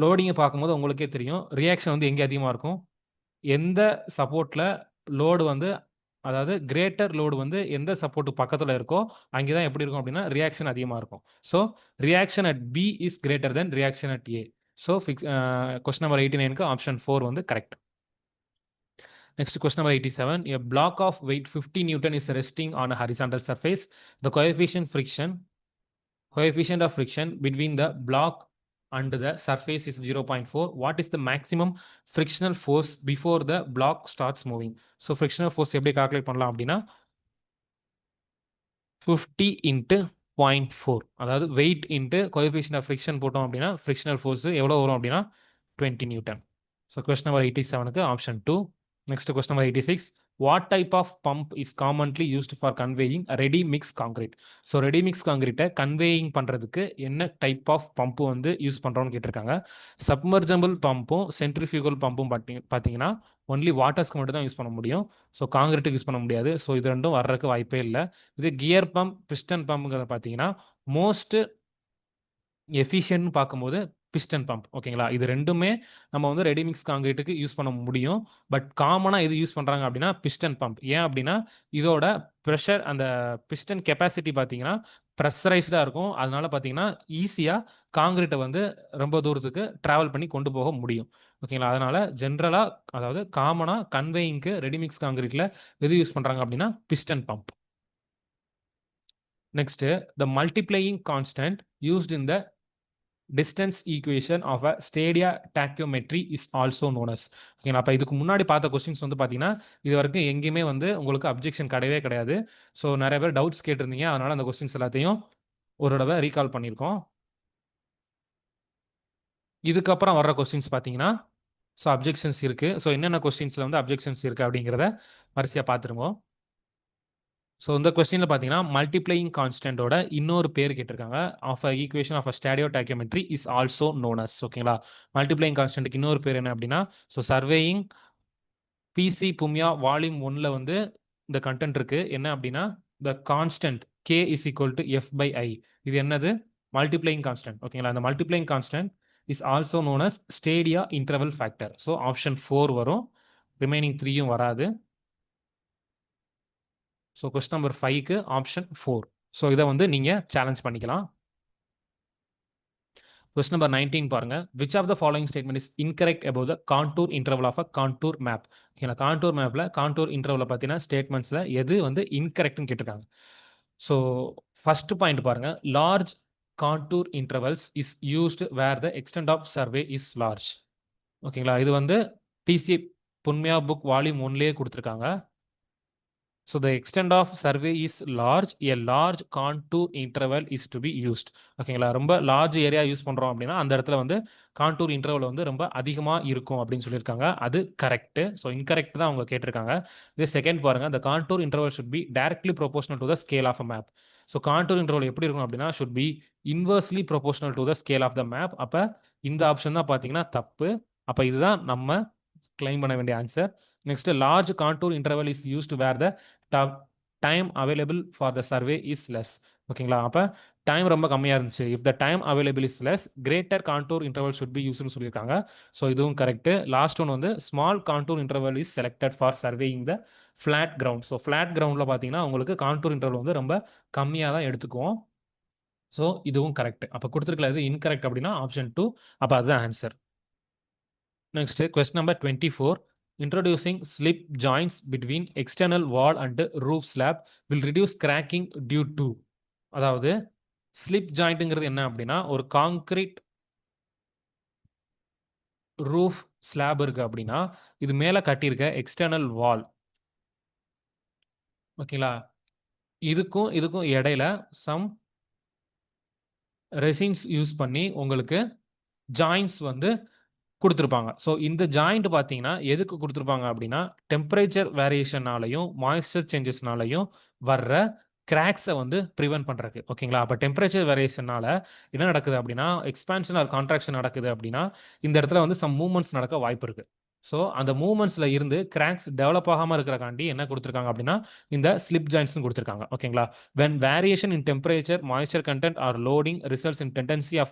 லோடிங்கை பார்க்கும்போது உங்களுக்கே தெரியும் ரியாக்ஷன் வந்து எங்கே அதிகமாக இருக்கும். எந்த சப்போர்ட்டில் லோடு வந்து அதாவது கிரேட்டர் லோடு வந்து எந்த சப்போர்ட்டு பக்கத்தில் இருக்கோ அங்கே தான் எப்படி இருக்கும் அப்படின்னா ரியாக்ஷன் அதிகமாக இருக்கும். So reaction at B is greater than reaction at A. So question number 89க்கு ஆப்ஷன் 4 வந்து correct. Next question number 87. A block of weight 50 Newton is resting on a horizontal surface. The coefficient of friction between the block and the surface is 0.4. What is the maximum frictional force before the block starts moving? So frictional force எப்படி calculate பண்ணலாம் அப்படின்னா 50 into 0.4. அதாவது weight into coefficient of friction போட்டோம் அப்படின்னா frictional force எவ்வளோ வரும் அப்படின்னா 20 Newton. So question number 87க்கு option 2. Next question number 86. What type of pump is commonly used for conveying a ready mix concrete? So ready mix concrete conveying பண்றதுக்கு என்ன type of pump வந்து யூஸ் பண்றோம்னு கேட்டிருக்காங்க. சப்மர்ஜபிள் பம்பும் சென்ட்ரிஃபியூகல் பம்பும் பார்த்தீங்கன்னா ஒன்லி வாட்டர்ஸ்க்கு மட்டும் தான் யூஸ் பண்ண முடியும். ஸோ காங்கிரீட்டுக்கு யூஸ் பண்ண முடியாது. ஸோ இது ரெண்டும் வர்றதுக்கு வாய்ப்பே இல்லை. இது கியர் பம்ப் பிஸ்டன் பம்புங்கிறத பார்த்தீங்கன்னா மோஸ்ட் எஃபிஷியன்ட்னு பார்க்கும்போது பிஸ்டன் பம்ப். ஓகேங்களா? இது ரெண்டுமே நம்ம வந்து ரெடிமிக்ஸ் காங்கிரீட்டுக்கு யூஸ் பண்ண முடியும். பட் காமனாக இது யூஸ் பண்ணுறாங்க அப்படின்னா பிஸ்டன் பம்ப். ஏன் அப்படின்னா இதோட ப்ரெஷர் அந்த பிஸ்டன் கெப்பாசிட்டி பார்த்தீங்கன்னா ப்ரெஷரைஸ்டாக இருக்கும். அதனால பார்த்தீங்கன்னா ஈஸியாக காங்கிரீட்டை வந்து ரொம்ப தூரத்துக்கு ட்ராவல் பண்ணி கொண்டு போக முடியும். ஓகேங்களா? அதனால ஜென்ரலாக அதாவது காமனாக கன்வேயிங்க்கு ரெடிமிக்ஸ் காங்கிரீட்டில் எது யூஸ் பண்ணுறாங்க அப்படின்னா piston pump. Next, the multiplying constant used in the distance equation of a stadia tachymetry is also known as. ஓகேங்களா? அப்போ இதுக்கு முன்னாடி பார்த்த கொஸ்டின்ஸ் வந்து பார்த்தீங்கன்னா இது வரைக்கும் எங்கேயுமே வந்து உங்களுக்கு அப்ஜெக்ஷன் கிடையவே கிடையாது. ஸோ நிறைய பேர் டவுட்ஸ் கேட்டிருந்தீங்க. அதனால அந்த கொஸ்டின்ஸ் எல்லாத்தையும் ஒரு தடவை ரீகால் பண்ணியிருக்கோம். இதுக்கப்புறம் வர்ற கொஸ்டின்ஸ் பார்த்தீங்கன்னா ஸோ அப்ஜெக்ஷன்ஸ் இருக்குது. ஸோ என்னென்ன கொஸ்டின்ஸில் வந்து அப்ஜெக்ஷன்ஸ் இருக்குது அப்படிங்கிறத வரிசையாக பார்த்துருவோம். ஸோ இந்த கொஸ்டினில் பார்த்தீங்கன்னா மல்டிப்ளையிங் கான்ஸ்டன்டோட இன்னொரு பேர் கேட்டிருக்காங்க. Of a equation of a stadia tacheometry is also known as. ஓகேங்களா? மல்டிப்ளையிங் கான்ஸ்டன்ட்டுக்கு இன்னொரு பேர் என்ன அப்படின்னா so surveying BC Punmia volume 1ல் வந்து இந்த கண்டென்ட் இருக்கு. என்ன அப்படின்னா the constant K is equal to F by I. இது என்னது? Multiplying constant. ஓகேங்களா? அந்த multiplying constant is also known as stadia interval factor. So option 4 வரும், ரிமைனிங் 3யும் வராது. ஸோ கொஸ்டின் நம்பர் 5க்கு ஆப்ஷன் 4. ஸோ இதை வந்து நீங்கள் சேலஞ்ச் பண்ணிக்கலாம். கொஸ்டின் நம்பர் 19 பாருங்க. Which of the following statement is incorrect about the contour interval of a contour map? ஓகேங்களா? கான்டூர் மேப்பில் கான்டூர் இன்டர்வலில் பார்த்தீங்கன்னா ஸ்டேட்மெண்ட்ஸில் எது வந்து இன்கரெக்ட்னு கேட்டிருக்காங்க. ஸோ ஃபர்ஸ்ட் பாயிண்ட் பாருங்க. Large contour intervals is used where the extent of survey is large. ஓகேங்களா? இது வந்து பிசி புன்மியா புக் வால்யூம் 1லேயே கொடுத்துருக்காங்க. So the extent of survey is large, a large contour interval is to be used. ஓகேங்களா, ரொம்ப லார்ஜ் ஏரியா யூஸ் பண்ணுறோம் அப்படின்னா அந்த இடத்துல வந்து கான்டூர் இன்டர்வல் வந்து ரொம்ப அதிகமாக இருக்கும் அப்படின்னு சொல்லியிருக்காங்க. அது கரெக்ட். ஸோ இன்கரெக்ட் தான் அவங்க கேட்டிருக்காங்க. இது செகண்ட் பாருங்க, the contour interval should be directly proportional to the scale of a map. So contour interval எப்படி இருக்கும் அப்படின்னா should be inversely proportional to the scale of the map. அப்போ இந்த ஆப்ஷன் தான் பார்த்தீங்கன்னா தப்பு. அப்போ இதுதான் நம்ம கிளைம் பண்ண வேண்டிய answer. Next, large contour interval is used where the time available for the survey is less. ஓகேங்களா, அப்போ டைம் ரொம்ப கம்மியாக இருந்துச்சு. If the time available is less, greater contour interval should be யூஸ்னு சொல்லியிருக்காங்க. ஸோ இதுவும் கரெக்ட். லாஸ்ட் ஒன் வந்து small contour interval is selected for surveying the flat ground. So flat கிரவுண்டில் பார்த்தீங்கன்னா உங்களுக்கு கான்டூர் இன்டர்வல் வந்து ரொம்ப கம்மியாக தான் எடுத்துக்குவோம். ஸோ இதுவும் கரெக்ட். அப்போ கொடுத்துருக்கல இது இன்கரெக்ட் அப்படின்னா ஆப்ஷன் 2. அப்போ அதுதான் answer. Next, question number 24. Introducing slip joints between external wall and roof slab will reduce cracking due to. அதாவது ஸ்லிப் ஜாயிண்ட்ங்கிறது என்ன அப்படின்னா, ஒரு காங்கிரீட் ரூஃப் ஸ்லாப் இருக்கு அப்படின்னா இது மேலே கட்டியிருக்க எக்ஸ்டர்னல் வால், ஓகேங்களா, இதுக்கும் இதுக்கும் இடையில சம் ரெசின்ஸ் யூஸ் பண்ணி உங்களுக்கு ஜாயிண்ட்ஸ் வந்து கொடுத்துருப்பாங்க. ஸோ இந்த ஜாயிண்ட் பார்த்தீங்கன்னா எதுக்கு கொடுத்துருப்பாங்க அப்படின்னா, டெம்பரேச்சர் வேரியேஷனாலையும் மாய்ஸ்சர் சேஞ்சஸ்னாலையும் வர்ற கிராக்ஸை வந்து ப்ரிவென்ட் பண்ணுறதுக்கு. ஓகேங்களா, அப்போ டெம்பரேச்சர் வேரியேஷனால என்ன நடக்குது அப்படின்னா, எக்ஸ்பான்ஷன் ஆர் கான்ட்ராக்ஷன் நடக்குது அப்படின்னா இந்த இடத்துல வந்து சம் மூவ்மெண்ட்ஸ் நடக்க வாய்ப்பு இருக்குது. ஸோ அந்த மூவ்மெண்ட்ஸில் இருந்து கிராக்ஸ் டெவலப் ஆகாமல் இருக்கிறக்காண்டி என்ன கொடுத்துருக்காங்க அப்படின்னா இந்த ஸ்லிப் ஜாயின்ட்ஸ்னு கொடுத்துருக்காங்க. ஓகேங்களா, when variation in temperature, moisture content or loading results in tendency of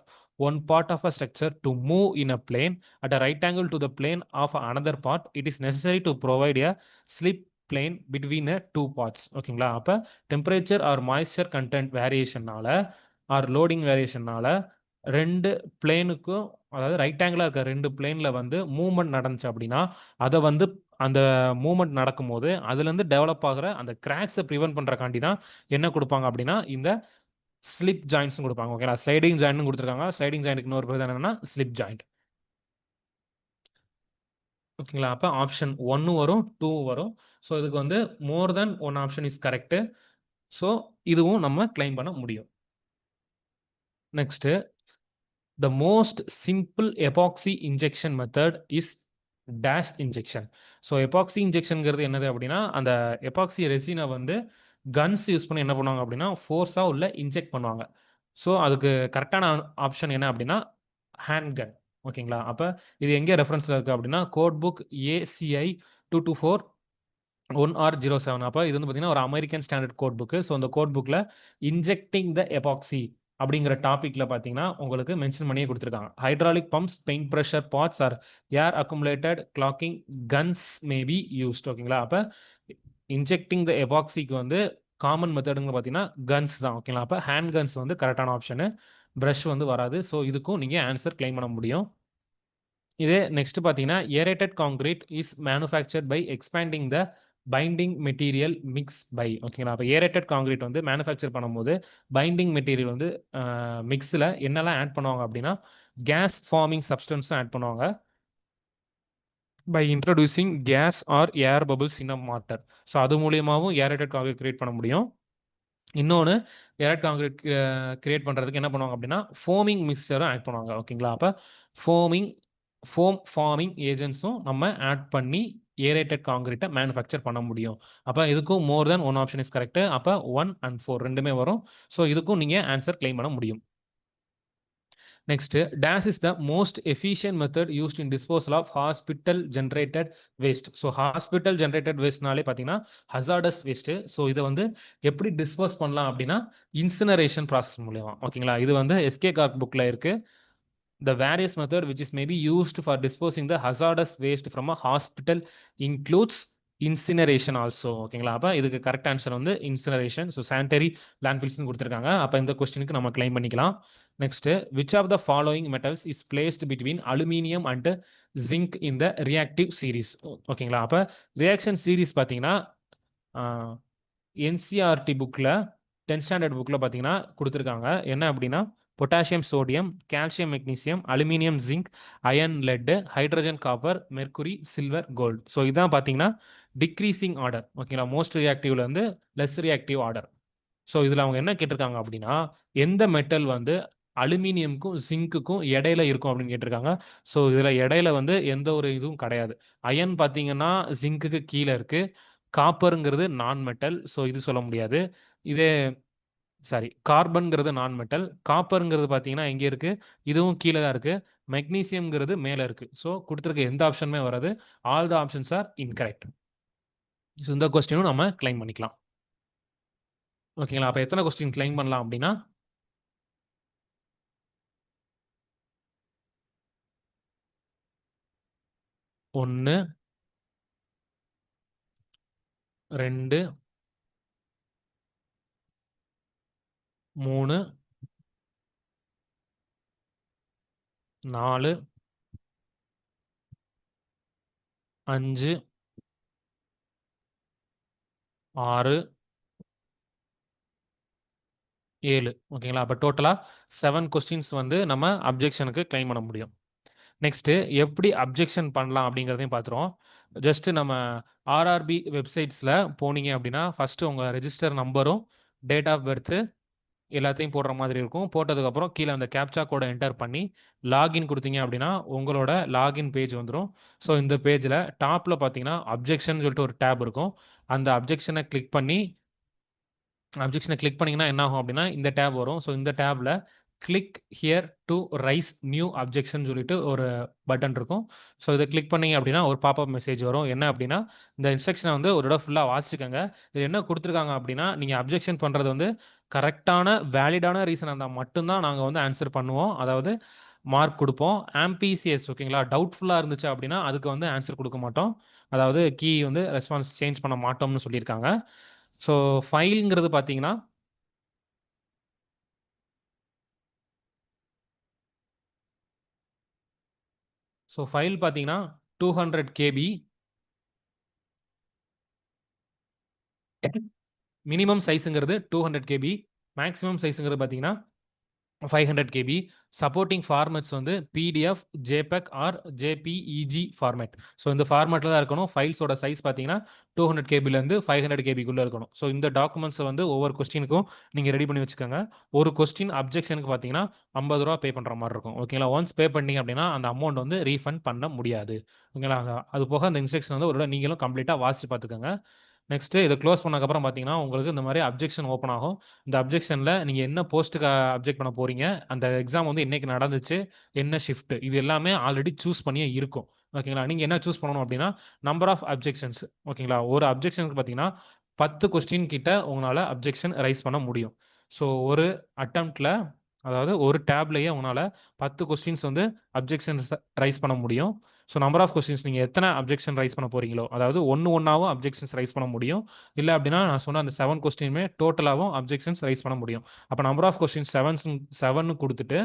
one part of a structure to move in a plane at a right angle to the plane of another part, it is necessary to provide a slip plane between the two parts. ஓகேங்களா, அப்போ டெம்பரேச்சர் ஆர் மாய்ஸ்சர் கண்டென்ட் வேரியேஷனால ஆர் லோடிங் வேரியேஷனால ரெண்டு பிளேனுக்கும், அதாவது ரைட் ஆங்கிளாக இருக்க ரெண்டு பிளேனில் வந்து மூவ்மெண்ட் நடந்துச்சு அப்படின்னா அதை வந்து அந்த மூவ்மெண்ட் நடக்கும்போது அதுலேருந்து டெவலப் ஆகிற அந்த கிராக்ஸை ப்ரிவென்ட் பண்ணுறக்காண்டி தான் என்ன கொடுப்பாங்க அப்படின்னா இந்த ஸ்லிப் ஜாயிண்ட்ஸ் கொடுப்பாங்க. ஓகேங்களா, ஸ்லைடிங் ஜாயிண்ட் கொடுத்துருக்காங்க. ஸ்லைடிங் ஜாயிண்ட்க்கு இன்னொரு பேர் என்னன்னா ஸ்லிப் ஜாயிண்ட். ஓகேங்களா, அப்போ ஆப்ஷன் 1 வரும் 2 வரும். ஸோ இதுக்கு வந்து more than one option is correct. So இதுவும் நம்ம கிளைம் பண்ண முடியும். Next, the most simple epoxy injection method is dash injection. So epoxy இன்ஜெக்ஷன்ங்கிறது என்னது அப்படின்னா, அந்த எபாக்சி ரெசினை வந்து கன்ஸ் யூஸ் பண்ணி என்ன பண்ணுவாங்க அப்படின்னா ஃபோர்ஸாக உள்ள இன்ஜெக்ட் பண்ணுவாங்க. ஸோ அதுக்கு கரெக்டான ஆப்ஷன் என்ன அப்படின்னா ஹேண்ட் கன். ஓகேங்களா, அப்போ இது எங்கே ரெஃபரன்ஸில் இருக்குது அப்படின்னா கோட் புக் ACI 224-1R07. அப்போ இது வந்து பார்த்தீங்கன்னா ஒரு American standard code book. So அந்த கோட் புக்கில் இன்ஜெக்டிங் த எபாக்சி அப்படிங்கிற டாப்பிக்கில் பார்த்தீங்கன்னா உங்களுக்கு மென்ஷன் பண்ணியே கொடுத்துருக்காங்க. Hydraulic pumps, paint pressure pots or air accumulated clogging guns may be used. ஓகேங்களா, அப்போ இன்ஜெக்டிங் த எபாக்சிக்கு வந்து காமன் மெத்தடுங்க பார்த்தீங்கன்னா கன்ஸ் தான். ஓகேங்களா, அப்போ ஹேண்ட் கன்ஸ் வந்து கரெக்டான ஆப்ஷனு. ப்ரஷ் வந்து வராது. ஸோ இதுக்கும் நீங்கள் ஆன்சர் கிளைம் பண்ண முடியும். இதே நெக்ஸ்ட் பார்த்தீங்கன்னா aerated concrete is manufactured by expanding the binding material mix by. ஓகேங்களா, அப்போ ஏரேட்டட் காங்கிரீட் வந்து மேனுஃபேக்சர் பண்ணும்போது பைண்டிங் மெட்டீரியல் வந்து மிக்ஸில் என்னெல்லாம் ஆட் பண்ணுவாங்க அப்படின்னா கேஸ் ஃபார்மிங் சப்ஸ்டன்ஸும் ஆட் பண்ணுவாங்க by introducing gas or air bubbles in a mortar. So அது மூலியமாகவும் ஏரேட்டட் காங்கிரீட் கிரியேட் பண்ண முடியும். இன்னொன்று ஏரேட் காங்கிரீட் கிரியேட் பண்ணுறதுக்கு என்ன பண்ணுவாங்க அப்படின்னா ஃபோமிங் மிக்சரும் ஆட் பண்ணுவாங்க. ஓகேங்களா, அப்போ ஃபோம் ஃபார்மிங் ஏஜென்ட்ஸும் நம்ம ஆட் பண்ணி ஏரேட்டட் காங்கிரீட்டை மேனுஃபேக்சர் பண்ண முடியும். அப்போ இதுக்கும் மோர் than one option is correct. அப்போ 1 and 4 ரெண்டுமே வரும். ஸோ இதுக்கும் நீங்கள் ஆன்சர் கிளைம் பண்ண முடியும். Next, dash is the most efficient method used in disposal of hospital generated waste. So hospital generated வேஸ்ட்னாலே பார்த்தீங்கன்னா ஹசார்டஸ் வேஸ்ட்டு. ஸோ இதை வந்து எப்படி டிஸ்போஸ் பண்ணலாம் அப்படின்னா இன்சினரேஷன் ப்ராசஸ் மூலியமா. ஓகேங்களா, இது வந்து எஸ்கே கார்க் புக்கில் இருக்குது. The various method which is may be used for disposing the hazardous waste from a hospital includes incineration also. ஓகேங்களா, அப்போ இதுக்கு கரெக்ட் ஆன்சர் வந்து இன்சினரேஷன். ஸோ சானிட்டரி லேண்ட்ஃபில்ஸ்னு கொடுத்துருக்காங்க. அப்போ இந்த கொஸ்டினுக்கு நம்ம கிளைம் பண்ணிக்கலாம். Next, which of the following metals is placed between aluminium and zinc in the reactive series. ஓகேங்களா, அப்போ ரியாக்ஷன் சீரீஸ் பார்த்தீங்கன்னா NCERT புக்கில் 10th ஸ்டாண்டர்ட் புக்கில் பார்த்தீங்கன்னா கொடுத்துருக்காங்க. என்ன அப்படின்னா potassium, sodium, calcium, magnesium, aluminium, zinc, iron, lead, hydrogen, copper, mercury, silver, gold. So இதான் பார்த்தீங்கன்னா டிக்ரீசிங் ஆர்டர். ஓகேங்களா, மோஸ்ட் ரியாக்டிவ்ல இருந்து லெஸ் ரியாக்டிவ் ஆர்டர். ஸோ இதில் அவங்க என்ன கேட்டிருக்காங்க அப்படின்னா, எந்த மெட்டல் வந்து அலுமினியமுக்கும் ஜிங்க்குக்கும் இடையில இருக்கும் அப்படின்னு கேட்டிருக்காங்க. ஸோ இதில் இடையில வந்து எந்த ஒரு இதுவும் கிடையாது. அயன் பார்த்தீங்கன்னா ஜிங்க்குக்கு கீழே இருக்கு. காப்பருங்கிறது நான் மெட்டல், ஸோ இது சொல்ல முடியாது. இதே சாரி, கார்பன்ங்கிறது நான் மெட்டல். காப்பருங்கிறது பார்த்தீங்கன்னா எங்கே இருக்கு? இதுவும் கீழே தான் இருக்கு. மெக்னீசியம்ங்கிறது மேலே இருக்கு. ஸோ கொடுத்துருக்க எந்த ஆப்ஷனுமே வராது. All the options are incorrect. So இந்த கொஸ்டினும் நம்ம கிளைம் பண்ணிக்கலாம். ஓகேங்களா, அப்போ எத்தனை கொஸ்டின் கிளைம் பண்ணலாம் அப்படின்னா 1, 2, 3, 4, 5, 6, 7. ஓகேங்களா, அப்போ டோட்டலாக 7 கொஸ்டின்ஸ் வந்து நம்ம அப்ஜெக்ஷனுக்கு கிளைம் பண்ண முடியும். நெக்ஸ்ட்டு எப்படி அப்ஜெக்ஷன் பண்ணலாம் அப்படிங்கிறதையும் பார்த்துருவோம். ஜஸ்ட் நம்ம ஆர்ஆர்பி வெப்சைட்ஸில் போனீங்க அப்படின்னா ஃபஸ்ட்டு உங்கள் ரெஜிஸ்டர் நம்பரும் டேட் ஆஃப் பர்த்து எல்லாத்தையும் போடுற மாதிரி இருக்கும். போட்டதுக்கப்புறம் கீழே அந்த கேப்சா கோடை என்டர் பண்ணி லாகின் கொடுத்தீங்க அப்படின்னா உங்களோட லாகின் பேஜ் வந்துடும். ஸோ இந்த பேஜில் டாப்பில் பார்த்தீங்கன்னா அப்ஜெக்ஷன் சொல்லிட்டு ஒரு டேப் இருக்கும். அந்த அப்ஜெக்ஷனை கிளிக் பண்ணிங்கன்னா என்ன ஆகும் அப்படின்னா இந்த டேப் வரும். ஸோ இந்த டேப்பில் click here to raise new objection சொல்லிட்டு ஒரு பட்டன் இருக்கும். ஸோ இதை கிளிக் பண்ணீங்க அப்படின்னா ஒரு பாப்அப் மெசேஜ் வரும். என்ன அப்படின்னா இந்த இன்ஸ்ட்ரக்ஷனை வந்து ஒரு தடவை ஃபுல்லாக வாசிச்சுக்கோங்க. இது என்ன கொடுத்துருக்காங்க அப்படின்னா நீங்கள் அப்ஜெக்ஷன் பண்ணுறது வந்து கரெக்டான வேலிடான ரீசன் இருந்தால் மட்டும்தான் நாங்கள் வந்து ஆன்சர் பண்ணுவோம். அதாவது மார்க் கொடுப்போம். ஆம்பிசிஎஸ் ஓகேங்களா, டவுட்ஃபுல்லாக இருந்துச்சு அப்படின்னா அதுக்கு வந்து ஆன்சர் கொடுக்க மாட்டோம். அதாவது கீ வந்து ரெஸ்பான்ஸ் சேஞ்ச் பண்ண மாட்டோம்னு சொல்லியிருக்காங்க. ஸோ ஃபைலுங்கிறது பார்த்தீங்கன்னா ஃபைல் பார்த்தீங்கன்னா 200 கேபி. மினிமம் சைஸுங்கிறது 200 கேபி. மேக்ஸிமம் சைஸுங்கிறது பார்த்தீங்கன்னா 500 கேபி. சப்போர்ட்டிங் ஃபார்மேட்ஸ் வந்து PDF, JPEG or JPEG format. So இந்த ஃபார்மேட்டில் தான் இருக்கணும். ஃபைல்ஸோட சைஸ் பார்த்தீங்கன்னா 200 கேபிலேருந்து 500 கேபிக்குள்ளே இருக்கணும். ஸோ இந்த டாக்குமெண்ட்ஸை வந்து ஒவ்வொரு கொஸ்டினுக்கும் நீங்கள் ரெடி பண்ணி வச்சுக்கோங்க. ஒரு கொஸ்டின் அப்ஜெக்ஷனுக்கு பார்த்தீங்கன்னா 50 ரூபா பே பண்ணுற மாதிரி இருக்கும். ஓகேங்களா, ஒன்ஸ் பே பண்ணீங்க அப்படின்னா அந்த அமௌண்ட் வந்து ரீஃபண்ட் பண்ண முடியாது. ஓகேங்களா, அது போக அந்த இன்ஸ்ட்ரக்ஷன் வந்து ஒரு நீங்களும் கம்ப்ளீட்டாக வாசித்து பார்த்துக்கோங்க. நெக்ஸ்ட்டு இதை க்ளோஸ் பண்ணக்கப்புறம் பார்த்தீங்கன்னா உங்களுக்கு இந்த மாதிரி அப்ஜெக்ஷன் ஓப்பன் ஆகும். இந்த அப்ஜெக்ஷனில் நீங்கள் என்ன போஸ்ட்டுக்கு அப்ஜெக்ட் பண்ண போகிறீங்க, அந்த எக்ஸாம் வந்து என்னைக்கு நடந்துச்சு, என்ன ஷிஃப்ட், இது எல்லாமே ஆல்ரெடி சூஸ் பண்ணியே இருக்கும். ஓகேங்களா, நீங்கள் என்ன சூஸ் பண்ணணும் அப்படின்னா நம்பர் ஆஃப் அப்ஜெக்ஷன்ஸ். ஓகேங்களா, ஒரு அப்ஜெக்ஷனுக்கு பார்த்தீங்கன்னா 10 கொஸ்டின் கிட்ட உங்களால் அப்ஜெக்ஷன் ரைஸ் பண்ண முடியும். ஸோ ஒரு அட்டம்ப்டில், அதாவது ஒரு டேப்லேயே உங்களால் 10 கொஸ்டின்ஸ் வந்து அப்ஜெக்ஷன்ஸ் ரைஸ் பண்ண முடியும். ஸோ நம்பர் ஆஃப் கொஸ்டின்ஸ் நீங்கள் எத்தனை அப்ஜெக்ஷன் ரைஸ் பண்ண போறீங்களோ, அதாவது ஒன்றாவும் அப்ஜெக்ஷன்ஸ் ரைஸ் பண்ண முடியும். இல்லை அப்படின்னா நான் சொன்ன அந்த 7 கொஸ்டினுமே டோட்டலாகவும் அப்ஜெக்ஷன்ஸ் ரைஸ் பண்ண முடியும். அப்போ நம்பர் ஆஃப் கொஸ்டின்ஸ் 7 கொடுத்துட்டு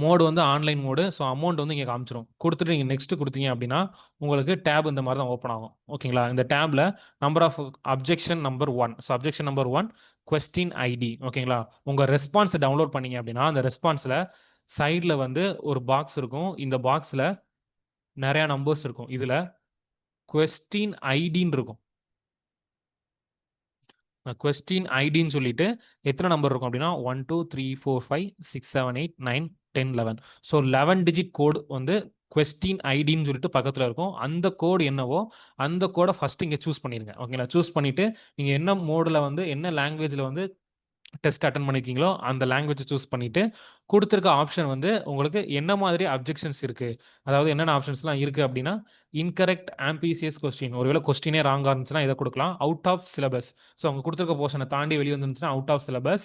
மோடு வந்து ஆன்லைன் மோடு. ஸோ அமௌண்ட் வந்து இங்கே காமிச்சிரும். கொடுத்துட்டு நீங்கள் நெக்ஸ்ட் கொடுத்தீங்க அப்படின்னா உங்களுக்கு டேப் இந்த மாதிரி தான் ஓப்பன் ஆகும். ஓகேங்களா, இந்த டேப்ல number of objection number 1. So objection number 1 question ID. ஓகேங்களா, உங்கள் ரெஸ்பான்ஸை டவுன்லோட் பண்ணீங்க அப்படின்னா அந்த ரெஸ்பான்ஸில் சைடில் வந்து ஒரு பாக்ஸ் இருக்கும். இந்த பாக்ஸில் நிறையா நம்பர்ஸ் இருக்கும். இதில் கொஸ்டின் ஐடின்னு இருக்கும். கொஸ்டின் ஐடின்னு சொல்லிட்டு எத்தனை நம்பர் இருக்கும் அப்படின்னா 1 2 3 4 5 6 7 8 9 10 11. ஸோ 11 டிஜிட் கோடு வந்து கொஸ்டின் ஐடின்னு சொல்லிட்டு பக்கத்தில் இருக்கும். அந்த கோடு என்னவோ அந்த கோடை ஃபர்ஸ்ட் இங்கே சூஸ் பண்ணிடுங்க. ஓகேங்களா, சூஸ் பண்ணிட்டு நீங்கள் என்ன மோடில் வந்து என்ன லாங்குவேஜில் வந்து டெஸ்ட் அட்டன் பண்ணியிருக்கீங்களோ அந்த லாங்குவேஜ் சூஸ் பண்ணிட்டு கொடுத்துருக்க ஆப்ஷன் வந்து உங்களுக்கு என்ன மாதிரி அப்ஜெக்ஷன்ஸ் இருக்கு, அதாவது என்னென்ன ஆப்ஷன்ஸ்லாம் இருக்கு அப்படின்னா இன்கரெக்ட் ஆம்பிசியஸ் கொஸ்டின், ஒருவேளை கொஸ்டினே ராங்காக இருந்துச்சுன்னா இதை கொடுக்கலாம். அவுட் ஆஃப் சிலபஸ், ஸோ அவங்க கொடுத்துருக்க போர்ஷனை தாண்டி வெளியே வந்துருந்துச்சுன்னா out of syllabus.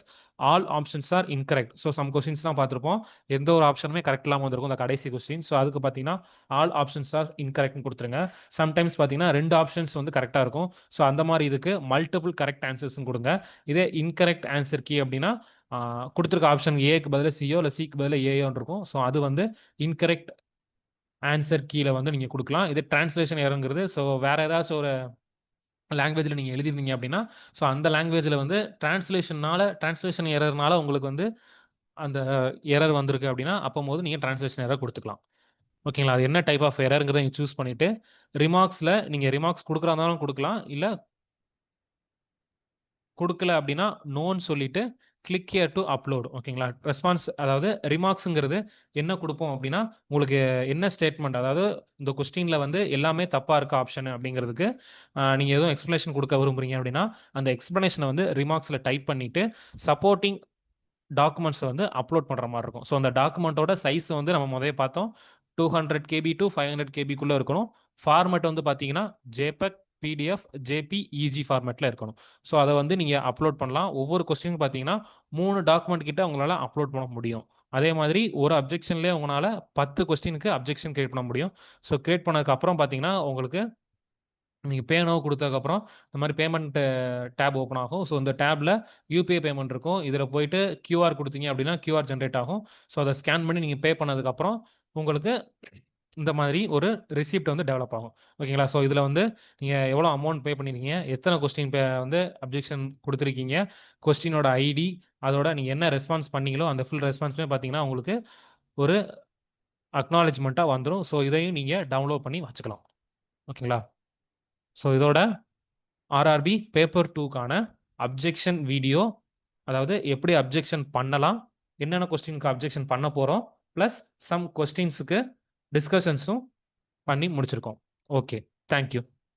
All options are incorrect. So some கொஸ்டின்ஸ்லாம் பார்த்துருப்போம், எந்த ஒரு ஆப்ஷனுமே கரெக்ட் இல்லாமல் வந்திருக்கும் அந்த கடைசி கொஸ்டின். ஸோ அதுக்கு பார்த்தீங்கன்னா ஆல் ஆப்ஷன்ஸ் ஆர் இன்கரெக்ட்னு கொடுத்துருங்க. சம்டைம்ஸ் பார்த்தீங்கன்னா 2 ஆப்ஷன்ஸ் வந்து கரெக்டாக இருக்கும். ஸோ அந்த மாதிரி இதுக்கு மல்டிபிள் கரெக்ட் ஆன்சர்ஸ்னு கொடுங்க. இதே இன்கரெக்ட் ஆன்சர் கீ அப்படின்னா கொடுத்துருக்க ஆப்ஷன் ஏக்கு பதிலாக சியோ இல்லை சிக்கு பதிலாக ஏயோன்னு இருக்கும். ஸோ அது வந்து இன்கரெக்ட் ஆன்சர் கீழே வந்து நீங்கள் கொடுக்கலாம். இது டிரான்ஸ்லேஷன் எரருங்கிறது. ஸோ வேறு ஏதாச்சும் ஒரு லாங்குவேஜில் நீங்கள் எழுதியிருந்தீங்க அப்படின்னா ஸோ அந்த லாங்குவேஜில் வந்து டிரான்ஸ்லேஷன் எரர்னால உங்களுக்கு வந்து அந்த எரர் வந்திருக்கு அப்படின்னா, அப்பம்போது நீங்க டிரான்ஸ்லேஷன் எரர் குடுத்துக்கலாம். ஓகேங்களா? அது என்ன டைப் ஆஃப் எரர்ங்கிறத நீங்க சூஸ் பண்ணிட்டு, ரிமார்க்ஸ்ல நீங்க ரிமார்க்ஸ் குடுக்குறதா இருந்தாலும் குடுக்கலாம். இல்ல குடுக்கல அப்படின்னா, நோன்னு சொல்லிட்டு கிளிக் ஹியர் டூ அப்லோட் ஓகேங்களா? ரெஸ்பான்ஸ் அதாவது ரிமார்க்ஸ்ங்கிறது என்ன குடுப்போம் அப்படின்னா, உங்களுக்கு என்ன ஸ்டேட்மெண்ட் அதாவது இந்த கொஸ்டின்ல வந்து எல்லாமே தப்பா இருக்கு ஆப்ஷன் அப்படிங்கிறதுக்கு, நீங்க எதுவும் எக்ஸ்ப்ளனேஷன் குடுக்க விரும்புறீங்க அப்படின்னா, அந்த எக்ஸ்ப்ளனேஷன வந்து ரிமார்க்ஸ்ல டைப் பண்ணிட்டு, சப்போர்ட்டிங் டாக்குமெண்ட்ஸ் வந்து அப்லோட் பண்ற மாரி இருக்கும். ஸோ அந்த டாக்குமெண்ட்டோட சைஸ் வந்து நம்ம மொதயே பார்த்தோம். 200 கேபி டூ 500 கேபிக்குள்ள இருக்கணும். ஃபார்மேட் வந்து பார்த்தீங்கன்னா, ஜேபெக், பிடிஎஃப், ஜேபி, இஜி ஃபார்மேட்ல இருக்கணும். ஸோ அத வந்து நீங்க அப்லோட் பண்ணலாம். ஒவ்வொரு கொஸ்டினுக்கும் பார்த்தீங்கன்னா, 3 டாக்குமெண்ட் கிட்ட உங்களால அப்லோட் பண்ண முடியும். அதே மாதிரி ஒரு அப்ஜெக்ஷன்லயே உங்கனால 10 கொஸ்டினுக்கு அப்ஜெக்ஷன் கிரியேட் பண்ண முடியும். ஸோ கிரியேட் பண்ணதுக்கு அப்புறம் பார்த்தீங்கன்னா, உங்களுக்கு நீங்க பே நவ் குடுத்ததுக்கப்புறம், இந்த மாரி பேமெண்ட் டேப் ஓப்பன் ஆகும். ஸோ இந்த டேப்ல யுபிஐ பேமெண்ட் இருக்கும். இதில போயிட்டு கியூஆர் குடுத்தீங்க அப்படின்னா, கியூஆர் ஜெனரேட் ஆகும். ஸோ அத ஸ்கேன் பண்ணி நீங்க பே பண்ணதுக்கப்புறம், உங்களுக்கு இந்த மாதிரி ஒரு ரிசிப்ட் வந்து டெவலப் ஆகும். ஓகேங்களா? ஸோ இதில வந்து நீங்க எவ்வளோ அமௌண்ட் பே பண்ணியிருக்கீங்க, எத்தன கொஸ்டின் வந்து அப்ஜெக்ஷன் குடுத்துருக்கீங்க, கொஸ்டினோட ஐடி, அதோட நீங்க என்ன ரெஸ்பான்ஸ் பண்ணீங்களோ, அந்த ஃபுல் ரெஸ்பான்ஸுமே பார்த்தீங்கன்னா, உங்களுக்கு ஒரு அக்னாலெட்ஜ்மென்ட்டா வந்துரும். ஸோ இதையும் நீங்க டவுன்லோட் பண்ணி வச்சுக்கலாம். ஓகேங்களா? ஸோ இதோட ஆர்ஆர்பி பேப்பர் 2க்கான அப்ஜெக்ஷன் வீடியோ, அதாவது எப்படி அப்ஜெக்ஷன் பண்ணலாம், என்னென்ன கொஸ்டினுக்கு அப்ஜெக்ஷன் பண்ண போறோம், பிளஸ் சம் கொஸ்டின்ஸ்க்கு டிஸ்கஷன்ஸும் பண்ணி முடிச்சிருக்கோம். ஓகே. Thank you.